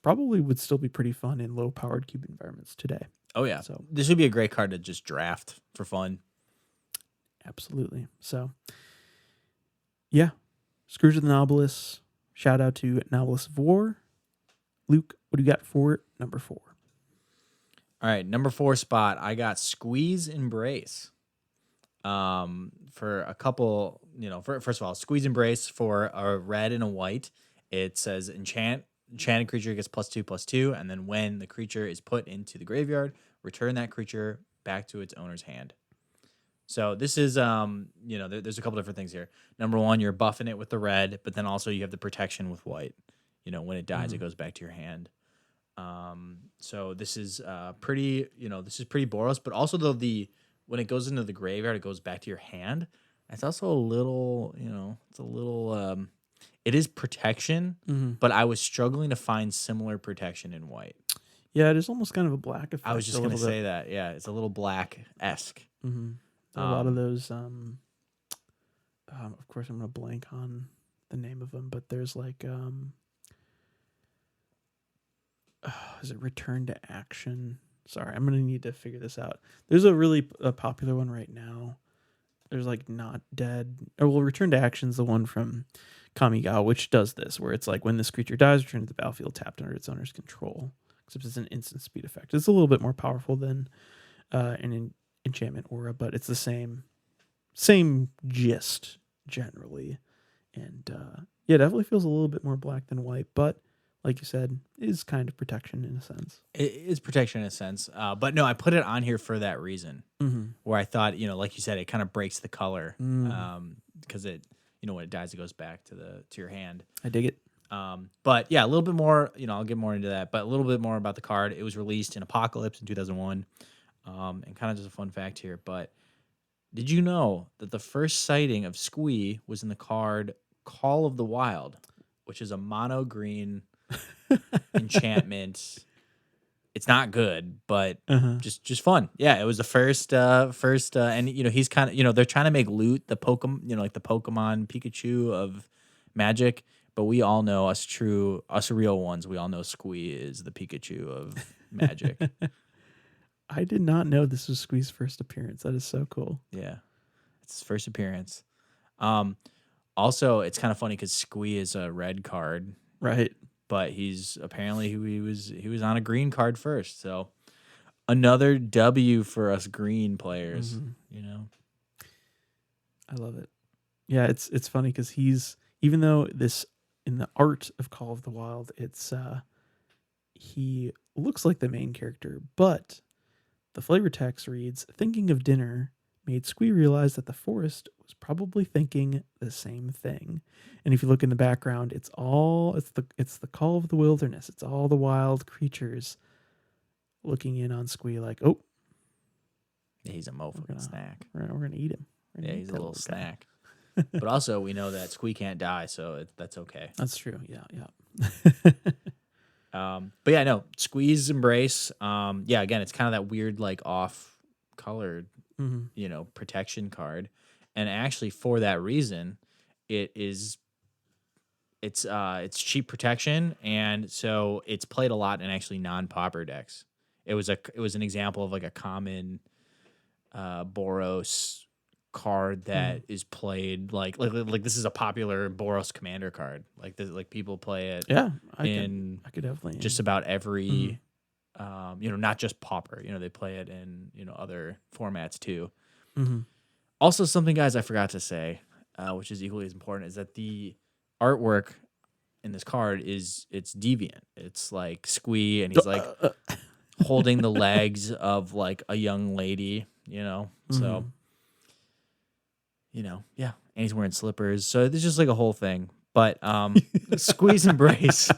probably would still be pretty fun in low-powered cube environments today.
Oh yeah,
So
this would be a great card to just draft for fun.
absolutely. So yeah, Scrooge of the Novelist. Shout out to Novelist of War. Luke, what do you got for number 4?
All right, number 4 spot, I got Squeeze Embrace. For a couple, first of all, Squeeze Embrace for a red and a white. It says enchanted creature gets +2/+2, and then when the creature is put into the graveyard, return that creature back to its owner's hand. So this is, there's a couple different things here. Number 1, you're buffing it with the red, but then also you have the protection with white. When it dies, it goes back to your hand. So this is pretty Boros, but also though when it goes into the graveyard, it goes back to your hand. It's also a little, it is protection, but I was struggling to find similar protection in white.
Yeah, it is almost kind of a black effect.
I was just going to say that. Yeah, it's a little black-esque.
A lot of those, of course, I'm going to blank on the name of them, but there's like, is it Return to Action? Sorry, I'm going to need to figure this out. There's a really popular one right now. There's like Not Dead. Oh, well, Return to Action is the one from Kamigawa, which does this, where it's like when this creature dies, return to the battlefield tapped under its owner's control. Except it's an instant speed effect. It's a little bit more powerful than an enchantment aura, but it's the same gist generally. And yeah, it definitely feels a little bit more black than white, but like you said, is kind of protection in a sense.
It is protection in a sense. But no, I put it on here for that reason, where I thought, like you said, it kind of breaks the color because it, when it dies, it goes back to your hand.
I dig it.
But yeah, a little bit more, I'll get more into that, but a little bit more about the card. It was released in Apocalypse in 2001. And kind of just a fun fact here, but did you know that the first sighting of Squee was in the card Call of the Wild, which is a mono green enchantment. It's not good, but just fun. Yeah, it was the first, and he's kind of, they're trying to make Loot the Pokemon, like the Pokemon Pikachu of Magic, but we all know us real ones. We all know Squee is the Pikachu of Magic.
I did not know this was Squee's first appearance. That is so cool.
Yeah, it's his first appearance. Also, it's kind of funny because Squee is a red card,
right?
But he's apparently he was on a green card first. So another W for us green players.
I love it. Yeah, it's funny because even though this in the art of Call of the Wild, it's he looks like the main character, but the flavor text reads, "Thinking of dinner made Squee realize that the forest was probably thinking the same thing." And if you look in the background, it's the call of the wilderness. It's all the wild creatures looking in on Squee like, "Oh,
yeah, he's a motherfucking snack.
We're gonna eat him."
Yeah, he's a little snack. But also, we know that Squee can't die, so that's okay.
That's true. Yeah.
But yeah, no, Squeeze Embrace. Yeah, again, it's kind of that weird, like off-colored, protection card, and actually for that reason, it's cheap protection, and so it's played a lot in actually non-pauper decks. It was an example of like a common Boros card that is played like this is a popular Boros commander card. Like people play it.
Yeah, I could definitely
just about every not just pauper. They play it in other formats too. Also, something, guys, I forgot to say, which is equally as important, is that the artwork in this card it's deviant. It's like Squee, and he's like holding the legs of like a young lady. So. Yeah, and he's wearing slippers, so it's just like a whole thing. But Squeeze Embrace,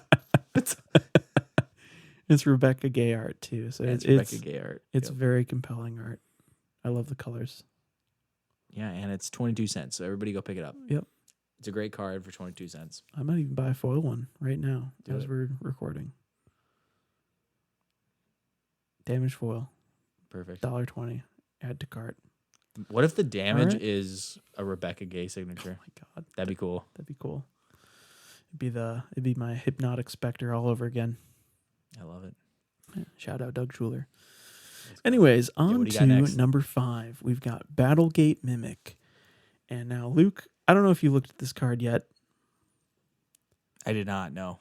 it's Rebecca Gay art too, so it's
Rebecca Gay art.
It's very compelling art. I love the colors.
Yeah, and it's 22 cents, so everybody go pick it up.
Yep,
it's a great card for 22 cents.
I might even buy a foil one right now as we're recording. Damage foil,
perfect.
$1.20. Add to cart.
What if the damage
right.
is a Rebecca Gay
Oh
signature?
my god,
That'd be cool.
that'd be cool. It'd be my hypnotic specter all over again.
I love it.
Shout out Doug Schuler.
Let's go.
Anyways,
Yeah,
on
what do you got
to
next?
number 5. We've got Battlegate Mimic. And now, Luke, I don't know if you looked at this card yet.
I did not know.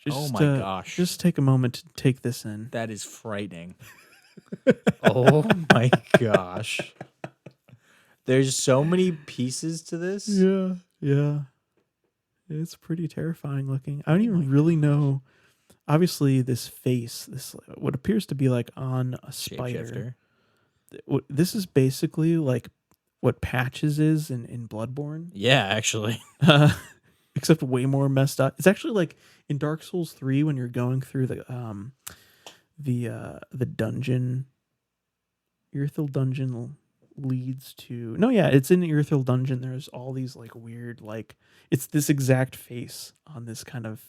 Oh
Just
my gosh.
just take a moment to take this in.
That is frightening. Oh my gosh. There's so many pieces to this.
Yeah, yeah. It's pretty terrifying looking. I don't
Oh my
even really know. Obviously, this face, this what appears to be like on a spider.
Shapeshifter.
This is basically like what Patches is in Bloodborne,
Yeah, actually.
except way more messed up. It's actually like in Dark Souls 3 when you're going through the dungeon. Earthil dungeon leads to it's in the Earthil dungeon. There's all these like weird like it's this exact face on this kind of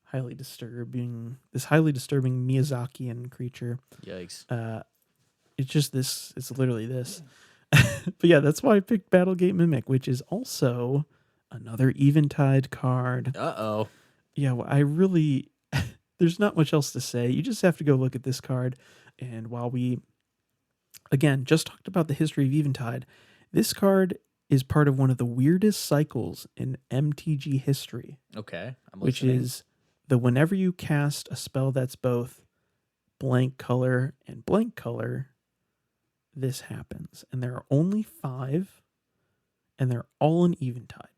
highly disturbing Miyazakian creature.
Yikes.
It's just this. It's literally this. But yeah, that's why I picked Battlegate Mimic, which is also another Eventide card.
Uh-oh.
Yeah, well, I really there's not much else to say. You just have to go look at this card. And while we again just talked about the history of Eventide, this card is part of one of the weirdest cycles in MTG history,
Okay. I'm
which
listening.
is the whenever you cast a spell that's both blank color and blank color, this happens. And there are only 5, and they're all in Eventide.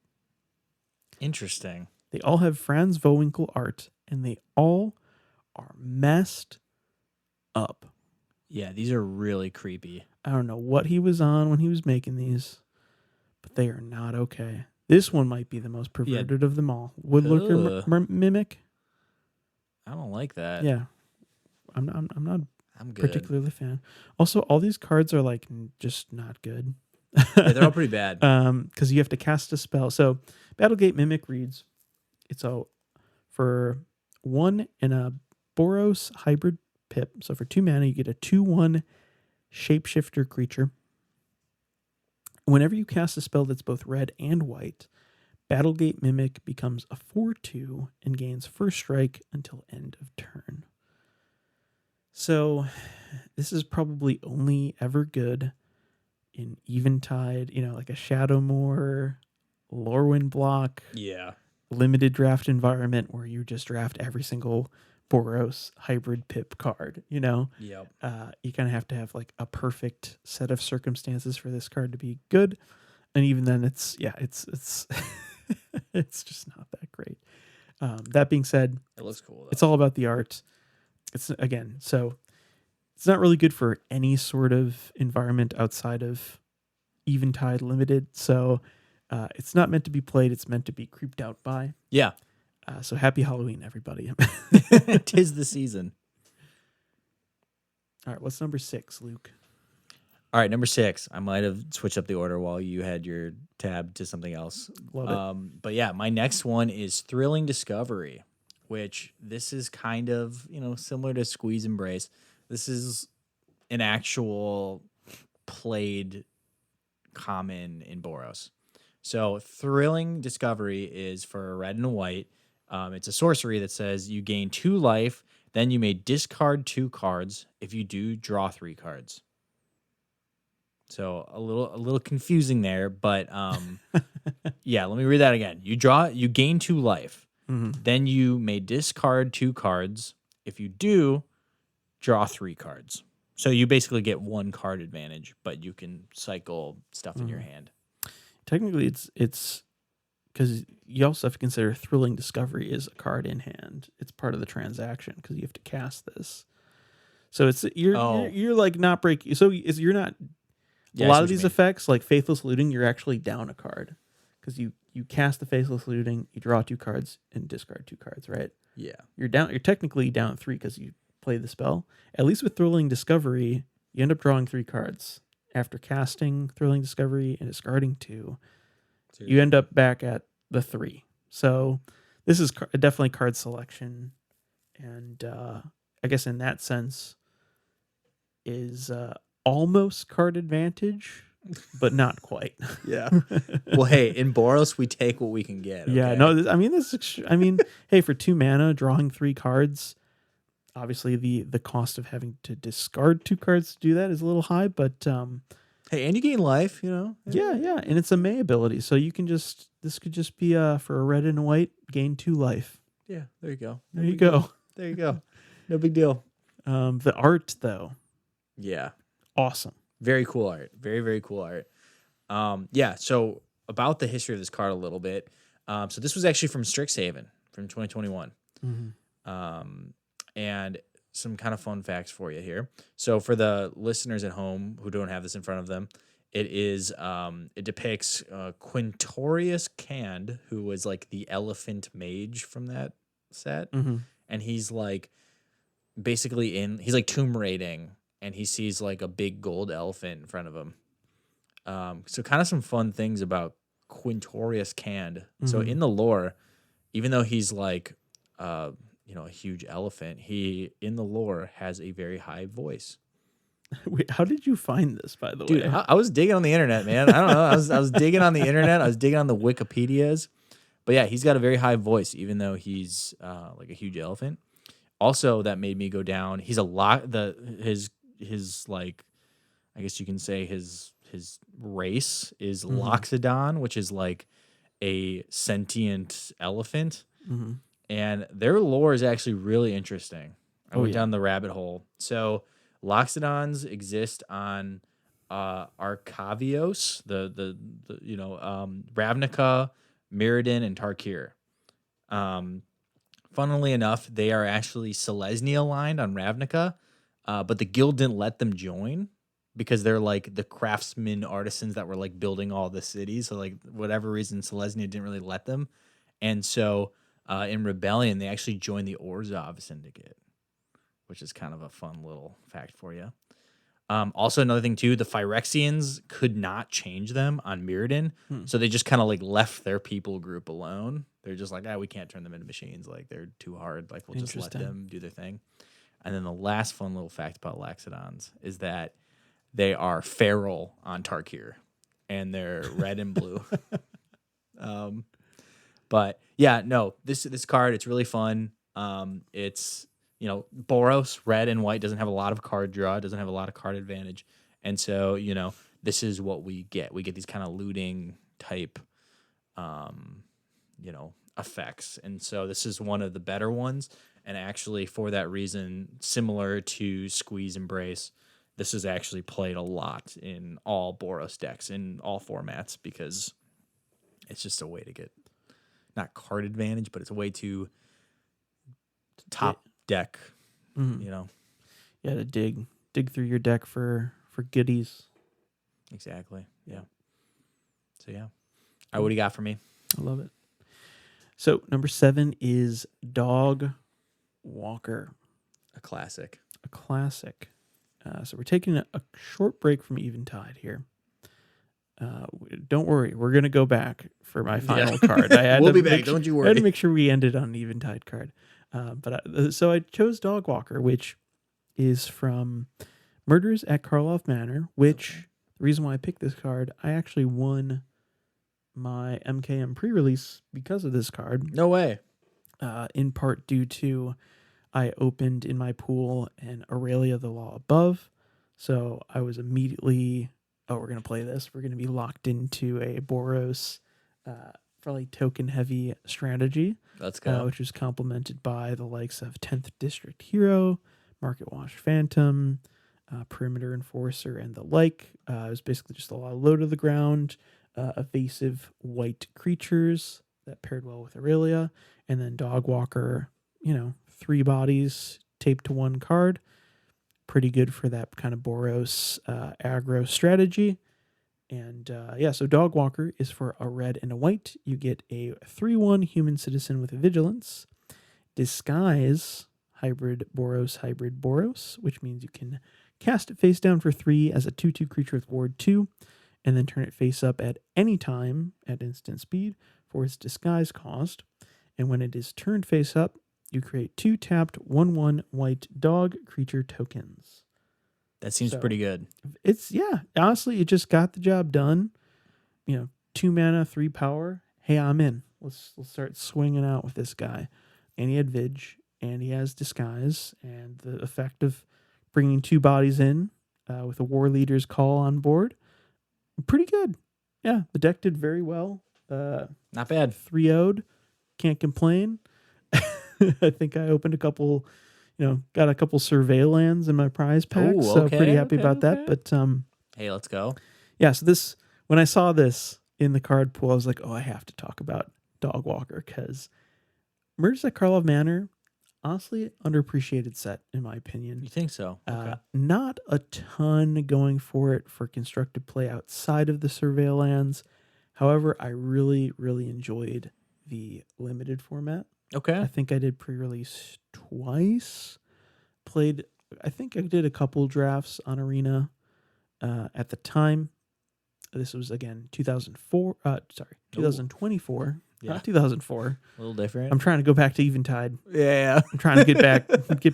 Interesting.
They all have Franz Vowinkle art, and they all are messed up.
Yeah, these are really creepy.
I don't know what he was on when he was making these, but they are not okay. This one might be the most perverted of them all. Woodlurker Mimic.
I don't like that.
Yeah, I'm not
I'm good.
particularly a fan. Also, all these cards are like just not good.
Yeah, they're all pretty bad.
Because you have to cast a spell. So Battlegate Mimic reads, it's for 1 and a Boros hybrid pip. So for 2 mana, you get a 2/1 shapeshifter creature. Whenever you cast a spell that's both red and white, Battlegate Mimic becomes a 4/2 and gains first strike until end of turn. So this is probably only ever good in Eventide, like a Shadowmoor, Lorwyn block,
Yeah.
limited draft environment where you just draft every single Boros hybrid pip card.
Yep.
You kind of have to have like a perfect set of circumstances for this card to be good, and even then, it's it's just not that great. That being said,
It looks cool though.
it's all about the art. So it's not really good for any sort of environment outside of Eventide Limited. So it's not meant to be played. It's meant to be creeped out by.
Yeah.
So happy Halloween, everybody.
Tis the season.
All right, what's number 6, Luke?
All right, number 6. I might have switched up the order while you had your tab to something else.
Love it.
But yeah, my next one is Thrilling Discovery, which this is kind of, similar to Squeeze Embrace. This is an actual played common in Boros. So Thrilling Discovery is for red and white. It's a sorcery that says you gain 2 life, then you may discard 2 cards. If you do, draw 3 cards. So a little confusing there, but yeah, let me read that again. You gain 2 life.
Mm-hmm.
Then you may discard 2 cards. If you do, draw 3 cards. So you basically get 1 card advantage, but you can cycle stuff in your hand.
Technically, it's because you also have to consider Thrilling Discovery is a card in hand. It's part of the transaction because you have to cast this. So it's you're like not breaking. So you're not.
Yeah,
A lot of these effects, like Faithless Looting, you're actually down a card because you cast the Faithless Looting, you draw 2 cards and discard 2 cards, right?
Yeah.
You're technically down 3 because you play the spell. At least with Thrilling Discovery, you end up drawing 3 cards. After casting Thrilling Discovery and discarding 2, you end up back at the 3. So this is definitely card selection. And I guess in that sense is almost card advantage, but not quite.
Yeah. Well, hey, in Boros, we take what we can get.
Yeah,
Okay.
no, I mean I mean, hey, for 2 mana, drawing 3 cards. Obviously, the cost of having to discard 2 cards to do that is a little high, but
Hey, and you gain life.
yeah, yeah, and it's a May ability, so you can just this could just be for a red and a white, gain 2 life.
Yeah. There you go. No
There you
big deal.
go.
There you go. No big deal.
The art though,
Yeah.
awesome.
Very cool art. Very, very cool art. Yeah. So about the history of this card a little bit. So this was actually from Strixhaven from 2021.
Mm-hmm.
And some kind of fun facts for you here. So for the listeners at home who don't have this in front of them, it depicts Quintorius Cand, who was like the elephant mage from that set,
Mm-hmm.
and he's like basically he's like tomb raiding, and he sees like a big gold elephant in front of him. So kind of some fun things about Quintorius Cand. So
Mm-hmm.
in the lore, even though he's like a huge elephant, he in the lore has a very high voice.
Wait, how did you find this, by the
Dude,
way?
I was digging on the internet, man. I don't know. I was digging on the internet. I was digging on the Wikipedias. But yeah, he's got a very high voice, even though he's like a huge elephant. Also, that made me go down. He's a lot. His like, I guess you can say his race is
Mm-hmm.
Loxodon, which is like a sentient elephant,
Mm-hmm.
and their lore is actually really interesting. I
Oh
went
yeah.
down the rabbit hole. So Loxodons exist on Arcavios, Ravnica, Mirrodin, and Tarkir. Um, Funnily enough, they are actually Selesnya aligned on Ravnica, but the guild didn't let them join because they're like the craftsmen artisans that were like building all the cities. So like whatever reason, Selesnya didn't really let them, and so in rebellion they actually joined the Orzhov Syndicate, which is kind of a fun little fact for you. Also, another thing too, the Phyrexians could not change them on Mirrodin,
Hmm.
so they just kind of like left their people group alone. They're just like, we can't turn them into machines. Like they're too hard. Like we'll just let
Interesting.
them do their thing. And then the last fun little fact about Laxodons is that they are feral on Tarkir, and they're red and blue. But yeah, no, this card, it's really fun. It's Boros, red and white, doesn't have a lot of card draw, doesn't have a lot of card advantage, and so this is what we get. We get these kind of looting type, effects, and so this is one of the better ones. And actually, for that reason, similar to Squeeze Embrace, this is actually played a lot in all Boros decks in all formats because it's just a way to get not card advantage, but it's a way to top deck,
Mm-hmm.
you know.
Yeah, to dig through your deck for goodies.
Exactly. Yeah. So yeah. All right, what do you got for me?
I love it. So number 7 is Dog Walker,
A classic.
a classic. So we're taking a short break from Eventide here. Don't worry, we're gonna go back for my final card. I had
We'll
to
be back.
make
Don't you
I had to
worry.
make sure we ended on an Eventide card. So I chose Dog Walker, which is from Murders at Karloff Manor. Which the reason why I picked this card, I actually won my MKM pre-release because of this card.
No way.
In part due to I opened in my pool an Aurelia the Law Above. So I was immediately, we're going to play this. We're going to be locked into a Boros, fairly token heavy strategy,
Let's go.
which was complemented by the likes of 10th District Hero, Market Watch Phantom, Perimeter Enforcer, and the like. It was basically just a lot of low to the ground, evasive white creatures that paired well with Aurelia, and then Dog Walker, 3 bodies taped to 1 card. Pretty good for that kind of Boros aggro strategy. And so Dog Walker is for a red and a white. You get a 3/1 human citizen with vigilance. Disguise, hybrid Boros, which means you can cast it face down for 3 as a 2/2 creature with ward 2, and then turn it face up at any time at instant speed for its disguise cost. And when it is turned face up, you create 2 tapped 1/1 white dog creature tokens.
That seems
So
pretty good.
it's yeah, honestly, it just got the job done. 2 mana, 3 power. Hey, I'm in. Let's start swinging out with this guy. And he had Vig, and he has Disguise, and the effect of bringing 2 bodies in with a War Leader's Call on board. Pretty good. Yeah, the deck did very well.
Not bad.
3-0'd. Can't complain. I think I opened a couple, got a couple Surveillance in my prize pack,
Oh,
so pretty
okay,
happy
okay,
about that.
okay.
But
Hey, let's go.
yeah, so when I saw this in the card pool, I was like, oh, I have to talk about Dog Walker because Murders at Karlov Manor, honestly, underappreciated set in my opinion.
You think so? Okay.
Not a ton going for it for constructed play outside of the Surveillance. However, I really, really enjoyed the limited format.
Okay.
I think I did pre-release twice. I think I did a couple drafts on Arena at the time. This was again 2004. 2024.
Yeah.
Not 2004.
A little different.
I'm trying to go back to Eventide.
Yeah.
I'm trying to get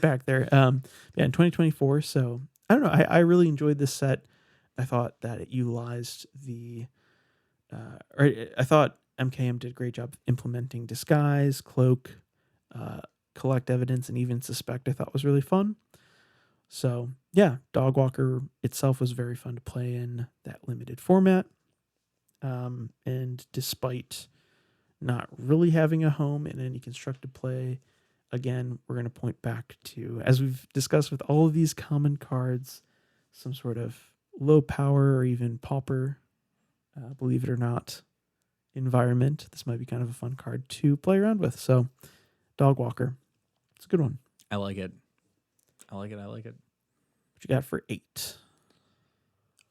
back there. Yeah, in 2024. So I don't know. I really enjoyed this set. I thought that it utilized I thought MKM did a great job implementing Disguise, Cloak, Collect Evidence, and even Suspect. I thought was really fun. So yeah, Dogwalker itself was very fun to play in that limited format. And despite not really having a home in any constructed play, again, we're going to point back to, as we've discussed with all of these common cards, some sort of low power or even pauper, believe it or not, environment. This might be kind of a fun card to play around with. So Dogwalker, it's a good one.
I like it. I like it.
What you got for 8?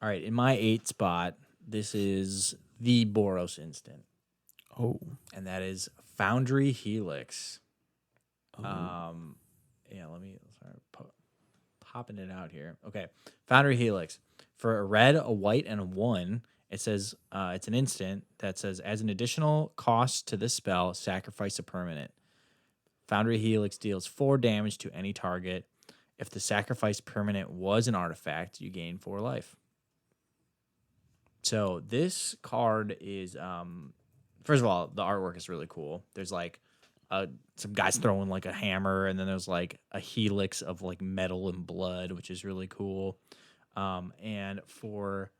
All right. In my 8 spot, this is the Boros instant.
Oh.
And that is Foundry Helix.
Oh.
Yeah, let me start popping it out here. Okay. Foundry Helix. For a red, a white, and a 1, it says it's an instant that says, as an additional cost to this spell, sacrifice a permanent. Foundry Helix deals 4 damage to any target. If the sacrifice permanent was an artifact, you gain 4 life. So this card is, first of all, the artwork is really cool. There's like some guys throwing like a hammer, and then there's like a helix of like metal and blood, which is really cool. And for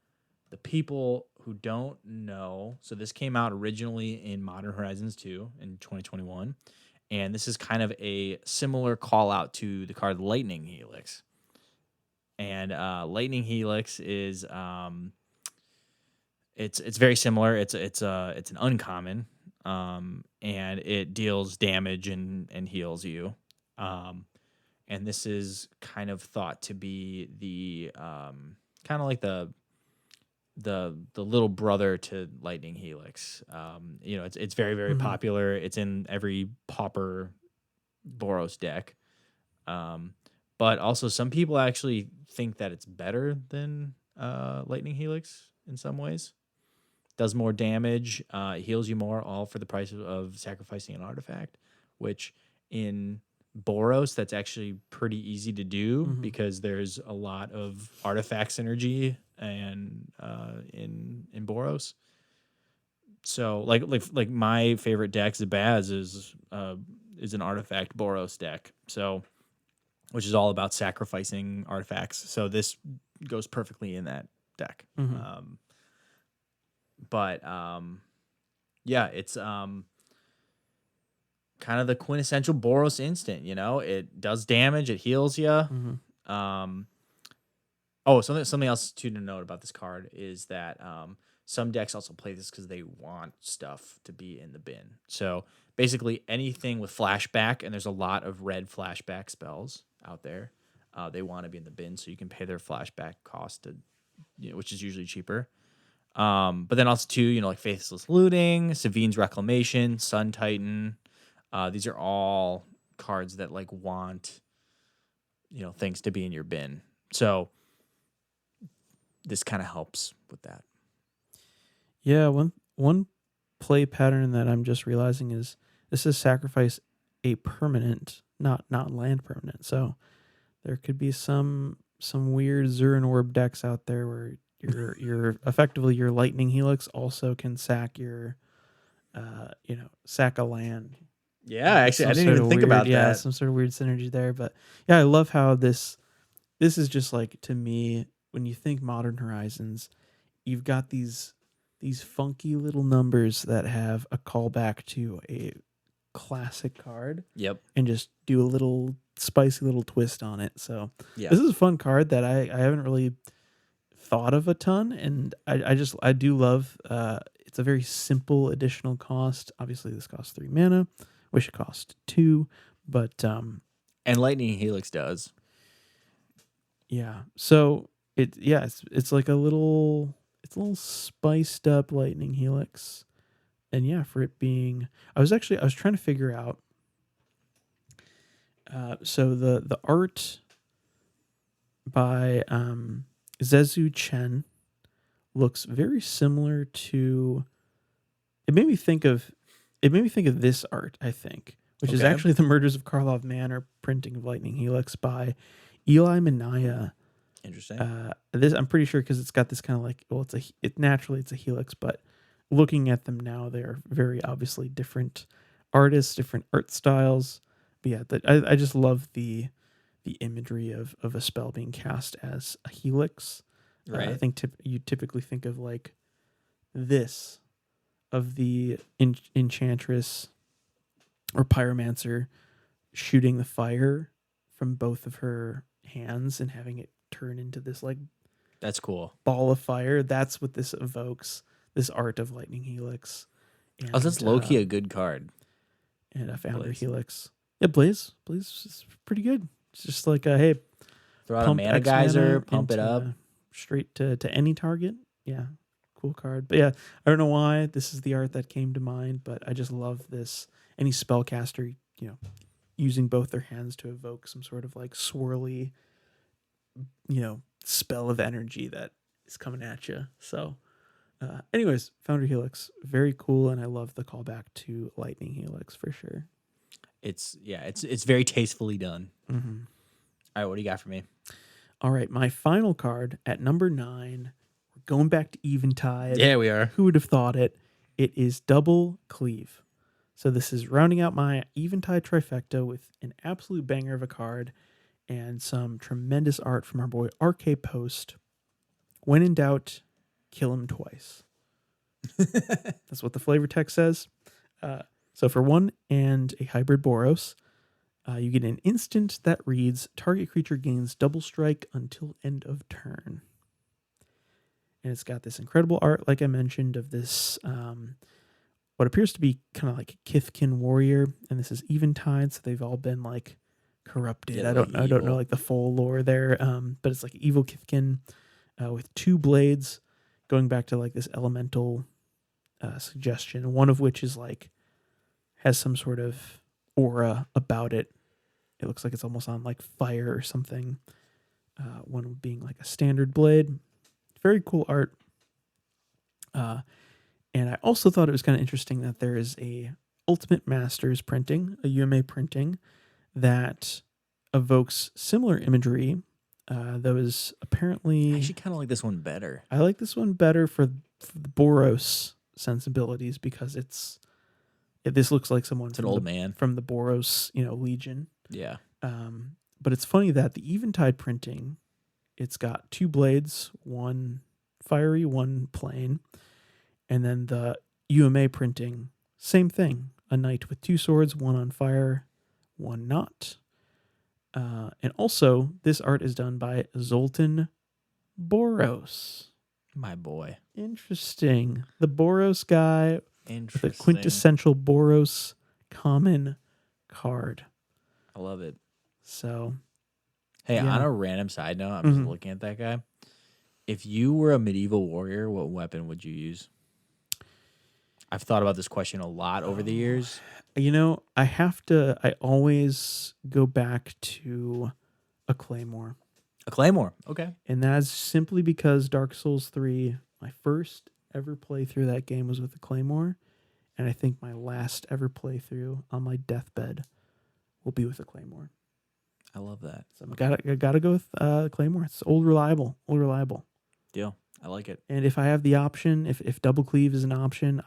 the people who don't know, so this came out originally in Modern Horizons 2 in 2021. And this is kind of a similar call out to the card Lightning Helix. And Lightning Helix is it's very similar. It's an uncommon, and it deals damage and heals you. And this is kind of thought to be the kind of like the little brother to Lightning Helix. It's very, very popular. It's in every Pauper Boros deck. But also some people actually think that it's better than Lightning Helix in some ways. Does more damage, heals you more, all for the price of sacrificing an artifact, which in Boros, that's actually pretty easy to do because there's a lot of artifact synergy and in Boros. So like my favorite deck, Zabaz, is an artifact Boros deck. So which is all about sacrificing artifacts. So this goes perfectly in that deck. Yeah, it's kind of the quintessential Boros instant. It does damage, it heals you. Something else to note about this card is that some decks also play this because they want stuff to be in the bin. So basically anything with flashback, and there's a lot of red flashback spells out there, they want to be in the bin, so you can pay their flashback cost to, which is usually cheaper. But then also too, like Faithless Looting, Savine's Reclamation, Sun Titan. These are all cards that like want, things to be in your bin. So this kind of helps with that.
Yeah, one play pattern that I'm just realizing is this is sacrifice a permanent, not land permanent. So there could be some some weird Zurin Orb decks out there where your effectively your Lightning Helix also can sack your sack a land.
Yeah, actually, I
Some
didn't
sort
even
of
think
weird,
about
yeah,
that.
some sort of weird synergy there. But yeah, I love how this is just like, to me, when you think Modern Horizons, you've got these funky little numbers that have a callback to a classic card
Yep.
and just do a little spicy little twist on it. So
Yeah.
this is a fun card that I haven't really thought of a ton, and I do love it's a very simple additional cost. Obviously this costs 3 mana. Wish it cost 2, but
And Lightning Helix does.
yeah. So it's like it's a little spiced up Lightning Helix. And yeah, for it being, I was trying to figure out. So the art by Zezu Chen looks very similar to. It made me think of, this art, I think, which is
Okay.
actually the Murders of Karlov Manor printing of Lightning Helix by Eli Minaya.
Interesting.
This I'm pretty sure because it's got this kind of like, well, naturally it's a helix, but looking at them now, they are very obviously different artists, different art styles. But yeah, I just love the imagery of a spell being cast as a helix. I
Right.
think you typically think of like this, of the enchantress or pyromancer shooting the fire from both of her hands and having it turn into this like
That's cool.
ball of fire. That's what this evokes. This art of Lightning Helix
Oh, that's
and
low key a good card.
a Founder
Blaze.
Helix. Yeah, Blaze is pretty good. It's just like hey,
Throw out a
pump
mana
X
geyser,
mana
pump it up.
into straight to any target. Yeah, cool card. But yeah, I don't know why this is the art that came to mind, but I just love this. Any spellcaster, using both their hands to evoke some sort of like swirly, spell of energy that is coming at you. So, anyways, Founder Helix, very cool, and I love the callback to Lightning Helix for sure.
It's very tastefully done.
Mm-hmm.
All right, what do you got for me?
All right, my final card at number 9. We're going back to Eventide.
Yeah, we are.
Who would have thought it? It is Double Cleave. So this is rounding out my Eventide trifecta with an absolute banger of a card and some tremendous art from our boy RK Post. When in doubt, kill him twice. That's what the flavor text says. So for 1 and a hybrid Boros, you get an instant that reads, target creature gains double strike until end of turn. And it's got this incredible art, like I mentioned, of this what appears to be kind of like a Kithkin warrior, and this is Eventide, so they've all been like corrupted.
Yeah,
I
like
don't know
evil.
like the full lore there, but it's like evil Kithkin with 2 blades, going back to like this elemental suggestion. One of which is like has some sort of aura about it. It looks like it's almost on like fire or something. One being like a standard blade. Very cool art. And I also thought it was kind of interesting that there is a Ultimate Masters printing, a UMA printing, that evokes similar imagery. That was
I
apparently,
actually kind of like this one better.
I like this one better for the Boros sensibilities because this looks like someone
It's an old man.
from the Boros Legion.
Yeah.
But it's funny that the Eventide printing, it's got 2 blades, one fiery, one plain. And then the UMA printing, same thing. A knight with 2 swords, one on fire, one not. And also, this art is done by Zoltan Boros.
My boy.
Interesting. The Boros guy with a
Interesting.
quintessential Boros common card.
I love it.
So,
Hey, on
yeah.
a random side note, I'm just looking at that guy. If you were a medieval warrior, what weapon would you use? I've thought about this question a lot over the years.
I always go back to a Claymore.
A claymore. Okay.
And that's simply because Dark Souls 3, my first ever playthrough that game was with a Claymore. And I think my last ever playthrough on my deathbed will be with a Claymore.
I love that.
So I gotta go with Claymore. It's old reliable, old reliable.
Deal. I like it.
And if I have the option, if double cleave is an option,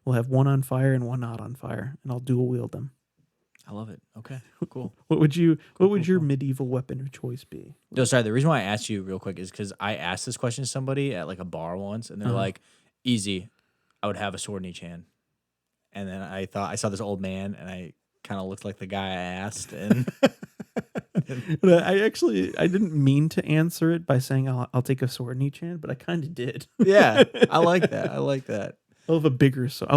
we'll have one on fire and one not on fire, and I'll dual wield them.
I love it. Okay, cool.
What would your
Cool.
medieval weapon of choice be?
No, sorry. The reason why I asked you real quick is because I asked this question to somebody at like a bar once, and they're
Uh-huh.
like, "Easy, I would have a sword in each hand." And then I thought I saw this old man, and I kind of looked like the guy I asked, and
But I didn't mean to answer it by saying I'll take a sword in each hand, but I kind of did.
yeah, I like that. I like that.
I'll have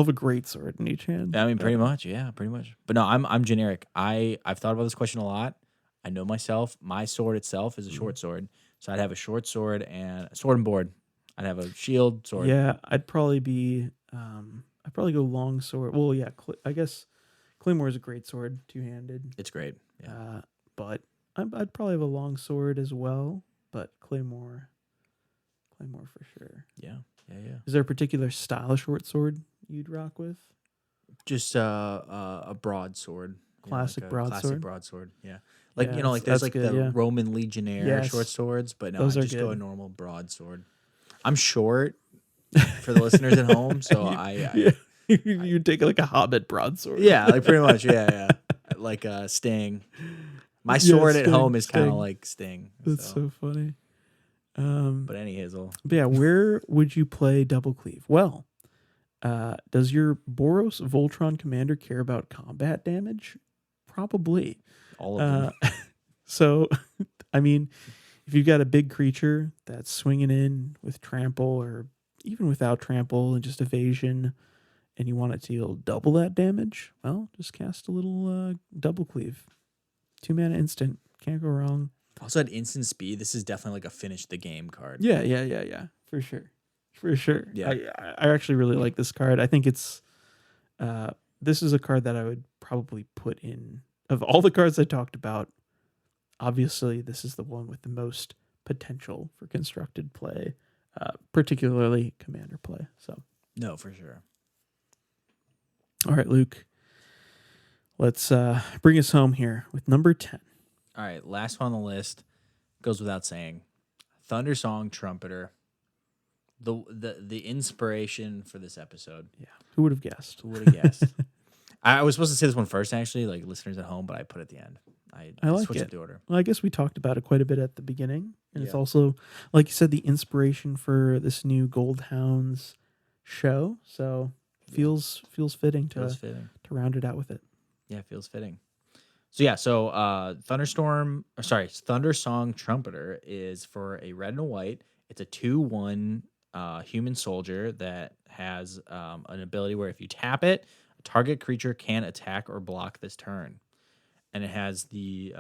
a great sword in each hand.
I mean, pretty much, yeah, pretty much. But no, I'm generic. I've thought about this question a lot. I know myself. My sword itself is a short sword, so I'd have a short sword and a sword and board. I'd have a shield sword.
Yeah, I'd probably go long sword. Well, yeah, I guess Claymore is a great sword, two handed.
It's great. Yeah,
But I'd probably have a long sword as well. But Claymore for sure.
yeah, yeah, yeah.
Is there a particular style of short sword you'd rock with?
Just a broadsword.
Classic
a
broadsword?
classic broadsword. Yeah. Like,
Yeah,
like there's
that's
like
good,
the
yeah.
Roman legionnaire
Yes.
short swords, but no, I
Those are
just go a
good.
normal broadsword. I'm short for the listeners at home, so
Yeah. You take like a hobbit broadsword.
yeah, like pretty much, yeah. Like Sting. My
Yeah,
sword at home is kind of
Sting.
like Sting.
That's
So,
so funny.
but any hazel.
But yeah, where would you play double cleave? Well, does your Boros Voltron commander care about combat damage? Probably.
All of them.
So, I mean, if you've got a big creature that's swinging in with trample or even without trample and just evasion, and you want it to deal double that damage, well, just cast a little double cleave. 2-mana instant. Can't go wrong.
Also at instant speed, this is definitely like a finish the game card.
Yeah. For sure. For sure.
Yeah.
I actually really like this card. I think it's this is a card that I would probably put in of all the cards I talked about. Obviously, this is the one with the most potential for constructed play, particularly commander play. So,
No, for sure.
all right, Luke, let's bring us home here with number 10.
All right, last one on the list goes without saying. Thundersong Trumpeter. The inspiration for this episode.
Yeah, who would have guessed?
Who would have guessed? I was supposed to say this one first, actually, like listeners at home, but I put it at the end. I
like
switched
it.
up the order.
Well, I guess we talked about it quite a bit at the beginning, and it's
Yeah.
also, like you said, the inspiration for this new Goldhounds show. So feels fitting to
Feels fitting.
to round it out with it.
Yeah, feels fitting. So yeah, Thundersong Trumpeter is for a red and a white. It's a 2/1 human soldier that has an ability where if you tap it, a target creature can attack or block this turn. And it has the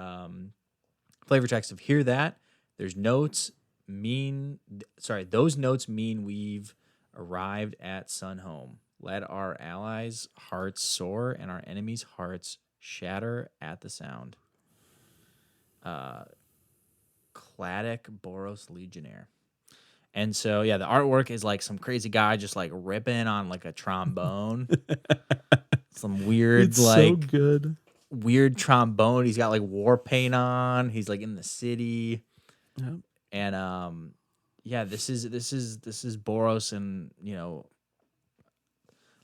flavor text of hear that. There's notes those notes mean we've arrived at Sunhome. Let our allies' hearts soar and our enemies' hearts shatter at the sound. Cladic Boros Legionnaire. And so, yeah, the artwork is like some crazy guy just like ripping on like a trombone. Some weird,
It's
like,
so good.
weird trombone. He's got like war paint on. He's like in the city.
Yep.
And yeah, this is Boros, and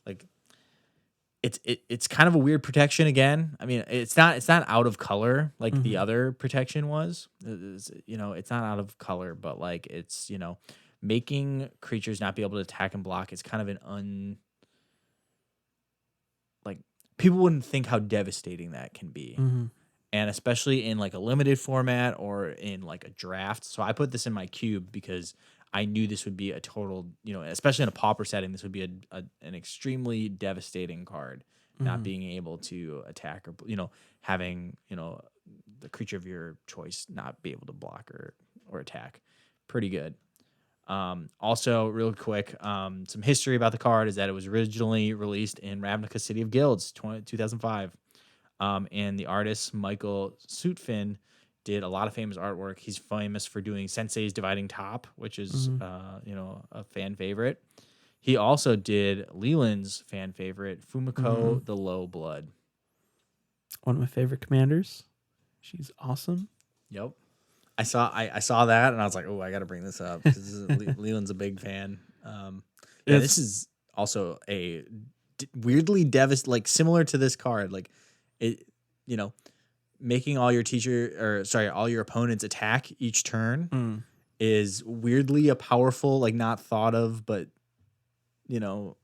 like it's kind of a weird protection again. I mean, it's not out of color like the other protection was. It's not out of color, but like it's making creatures not be able to attack and block. It's kind of an like people wouldn't think how devastating that can be. And especially in like a limited format or in like a draft. So I put this in my cube because I knew this would be a total, especially in a pauper setting, this would be an extremely devastating card. Not being able to attack or, having, the creature of your choice not be able to block or attack. Pretty good. Also, real quick, some history about the card is that it was originally released in Ravnica City of Guilds, 2005. And the artist Michael Sutphin did a lot of famous artwork. He's famous for doing Sensei's Dividing Top, which is a fan favorite. He also did Leland's fan favorite, Fumiko the Low Blood.
One of my favorite commanders. She's awesome.
Yep. I saw that and I was like, oh, I got to bring this up because Leland's a big fan. Yeah,
It's
this is also a weirdly like similar to this card, like it, you know, making all your all your opponents attack each turn
mm,
is weirdly a powerful, like not thought of, but you know,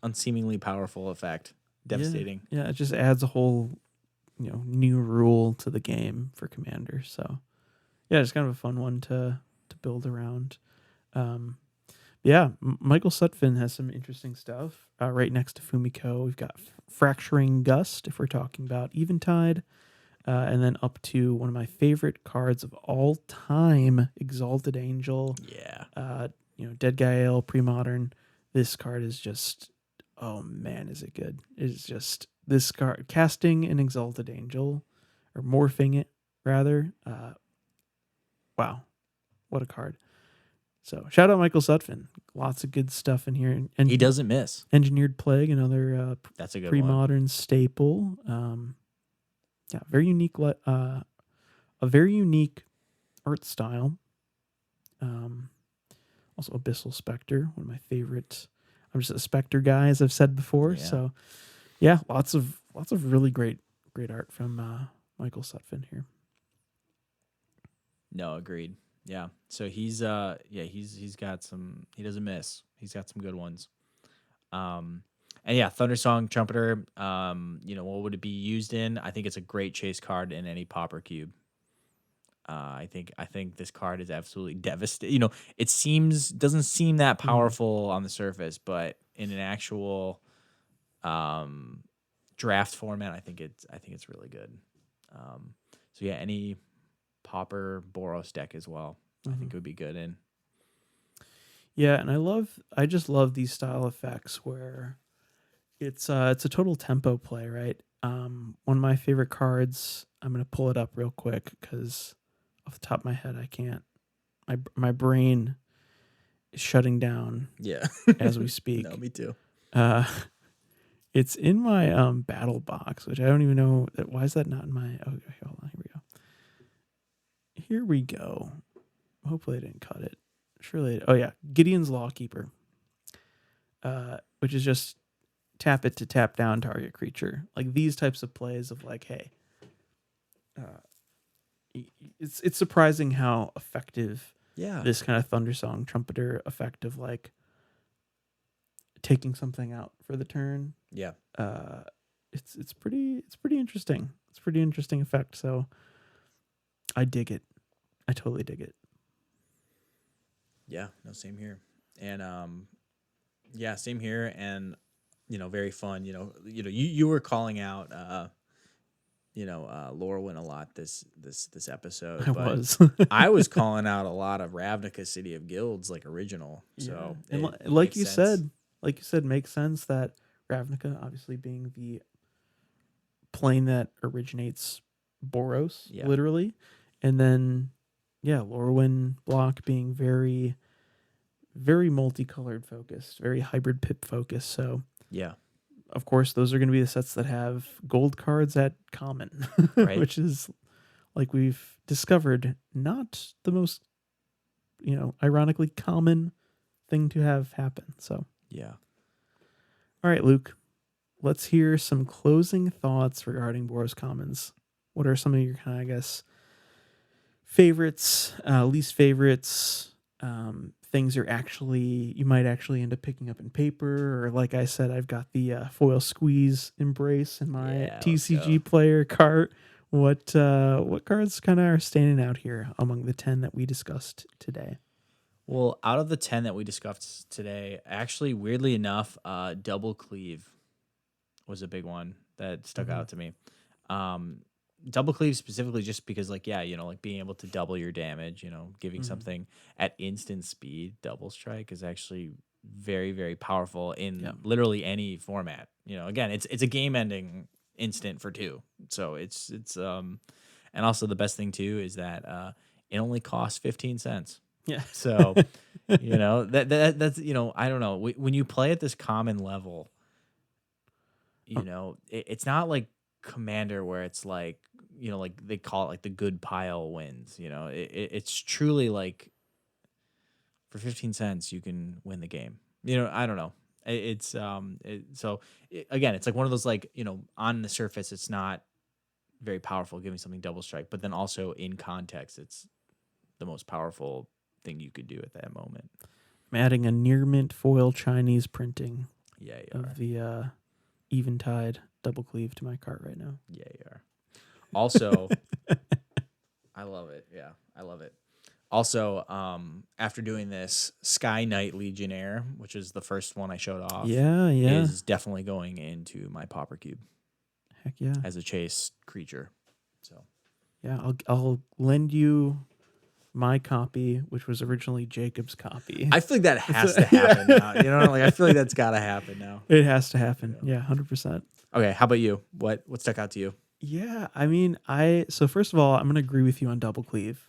unseemingly powerful effect.
yeah,
Devastating.
yeah. It just adds a whole new rule to the game for Commander. So yeah, it's kind of a fun one to build around. Um, yeah, Michael Sutphin has some interesting stuff. Right next to Fumiko, we've got Fracturing Gust, if we're talking about Eventide. And then up to one of my favorite cards of all time, Exalted Angel.
Yeah.
Dead Gael, pre-modern. This card is just, oh man, is it good? It's just this card, casting an Exalted Angel, or morphing it rather. Wow, what a card! So shout out Michael Sutphin. Lots of good stuff in here.
He
And
doesn't miss.
Engineered Plague, another
That's a good one.
pre-modern staple. Yeah, very unique. A very unique art style. Also, Abyssal Spectre, one of my favorites. I'm just a Spectre guy, as I've said before.
Yeah.
So, yeah, lots of really great art from Michael Sutphin here.
No, agreed. Yeah. So he's got some, he doesn't miss. He's got some good ones. And yeah, Thundersong Trumpeter, what would it be used in? I think it's a great chase card in any Pauper cube. I think this card is absolutely devastating. It doesn't seem that powerful on the surface, but in an actual draft format, I think it's really good. So yeah, any Pauper Boros deck as well, I think it would be good in.
Yeah, and I just love these style effects where it's a total tempo play, right? One of my favorite cards. I'm gonna pull it up real quick because off the top of my head, I can't. My brain is shutting down.
Yeah,
as we speak.
No, me too.
It's in my battle box, which I don't even know. Why is that not in my? Oh, hold on. Here we go. Hopefully, I didn't cut it. Surely. Oh yeah, Gideon's Lawkeeper. Which is just tap it to tap down target creature. Like these types of plays of like, hey, it's surprising how effective.
Yeah.
This kind of Thundersong Trumpeter effect of like taking something out for the turn.
Yeah.
It's pretty interesting. It's a pretty interesting effect. So I dig it. I totally dig it.
Yeah. No, same here. And yeah, same here. And very fun. You were calling out Lorwyn a lot this episode. I was calling out a lot of Ravnica City of Guilds, like original. So
and like you said, makes sense that Ravnica, obviously being the plane that originates Boros, literally, and then Lorwyn block being very, very multicolored focused, very hybrid pip focused. So
yeah.
Of course, those are going to be the sets that have gold cards at common, right. Which is, like we've discovered, not the most, ironically common thing to have happen. So,
yeah.
All right, Luke, let's hear some closing thoughts regarding Boros Commons. What are some of your kind of, I guess, favorites, least favorites, things you might actually end up picking up in paper, or like I said, I've got the foil squeeze embrace in my TCG player cart. What cards kind of are standing out here among the 10 that we discussed today?
Well, out of the 10 that we discussed today, actually, weirdly enough, Double Cleave was a big one that stuck out to me. Double Cleave specifically just because, like being able to double your damage, giving something at instant speed. Double Strike is actually very, very powerful in literally any format. Again, it's a game-ending instant for 2. So it's and also the best thing too is that it only costs 15 cents.
Yeah.
So that's I don't know, when you play at this common level, it's not like Commander where it's like like they call it like the good pile wins. It's truly like for 15 cents you can win the game. I don't know. Again, it's like one of those, like, on the surface it's not very powerful, giving something double strike, but then also in context it's the most powerful thing you could do at that moment.
I'm adding a near mint foil Chinese printing
Yeah, you are.
of the Eventide double cleave to my cart right now.
Yeah, you are. Also, I love it. Yeah, I love it. Also, after doing this, Sky Knight Legionnaire, which is the first one I showed off,
Yeah.
is definitely going into my Pauper Cube
Heck yeah.
as a chase creature. So
yeah, I'll lend you my copy, which was originally Jacob's copy.
I feel like that has to happen now. Like I feel like that's got to happen now.
It has to happen. Yeah, 100%.
Okay, how about you? What stuck out to you?
Yeah, I mean, so first of all, I'm going to agree with you on double cleave.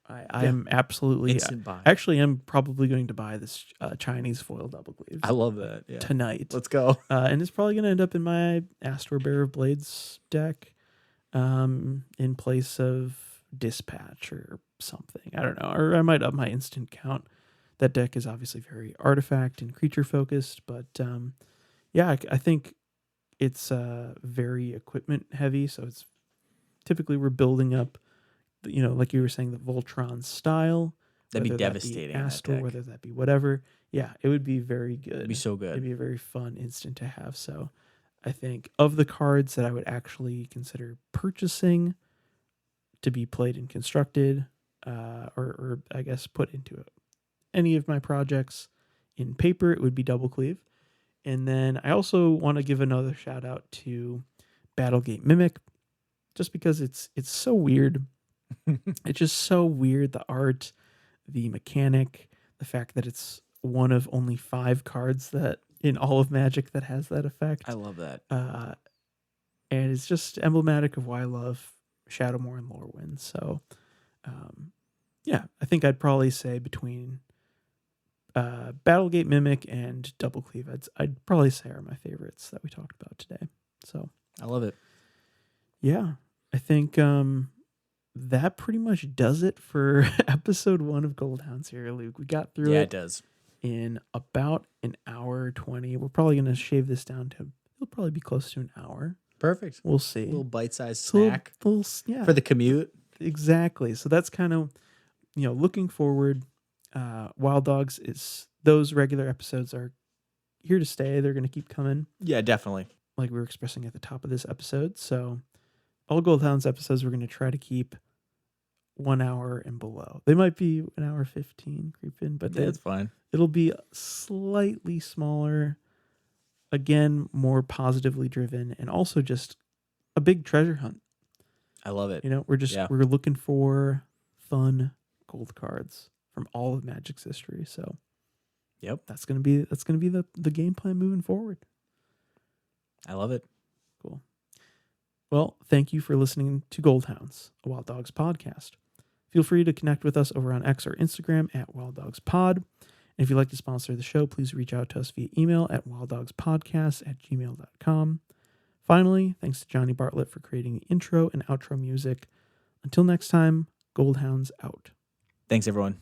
I am absolutely
instant buy.
Actually, I'm probably going to buy this Chinese foil double cleave.
I love that. Yeah.
Tonight.
Let's go.
And it's probably going to end up in my Astor Bearer of Blades deck, in place of Dispatch or something. I don't know. Or I might up my instant count. That deck is obviously very artifact and creature focused, but yeah, I think it's very equipment heavy. So it's typically we're building up, like you were saying, the Voltron style.
That'd be
whether
devastating.
That be Astor, whether that be whatever. Yeah, it would be very good.
It'd be so good.
It'd be a very fun instant to have. So I think of the cards that I would actually consider purchasing to be played and constructed, or I guess put into any of my projects in paper, it would be double cleave. And then I also want to give another shout out to Battlegate Mimic, just because it's so weird. It's just so weird. The art, the mechanic, the fact that it's one of only 5 cards that in all of Magic that has that effect.
I love that.
And it's just emblematic of why I love Shadowmoor and Lorwyn. So, yeah, I think I'd probably say between Battlegate Mimic and Double Cleave, I'd probably say are my favorites that we talked about today. So
I love it.
Yeah, I think that pretty much does it for episode 1 of Goldhounds here, Luke. We got through it.
Yeah, it does.
In about an hour 20. We're probably going to shave this down to, it'll probably be close to an hour.
Perfect.
We'll see.
A little bite-sized snack
yeah,
for the commute.
Exactly. So that's kind of, looking forward. Wild Dogs those regular episodes are here to stay. They're going to keep coming.
Yeah, definitely.
Like we were expressing at the top of this episode. So all Goldhounds episodes we're going to try to keep 1 hour and below. They might be an hour 15 creep in, but
that's fine.
It'll be slightly smaller. Again, more positively driven, and also just a big treasure hunt.
I love it.
We're looking for fun gold cards from all of Magic's history. So,
yep,
that's gonna be the game plan moving forward.
I love it.
Cool. Well, thank you for listening to Goldhounds, a Wild Dogs podcast. Feel free to connect with us over on X or Instagram at Wild Dogs Pod. And if you'd like to sponsor the show, please reach out to us via email at wilddogspodcast@gmail.com. Finally, thanks to Johnny Bartlett for creating the intro and outro music. Until next time, Goldhounds out.
Thanks, everyone.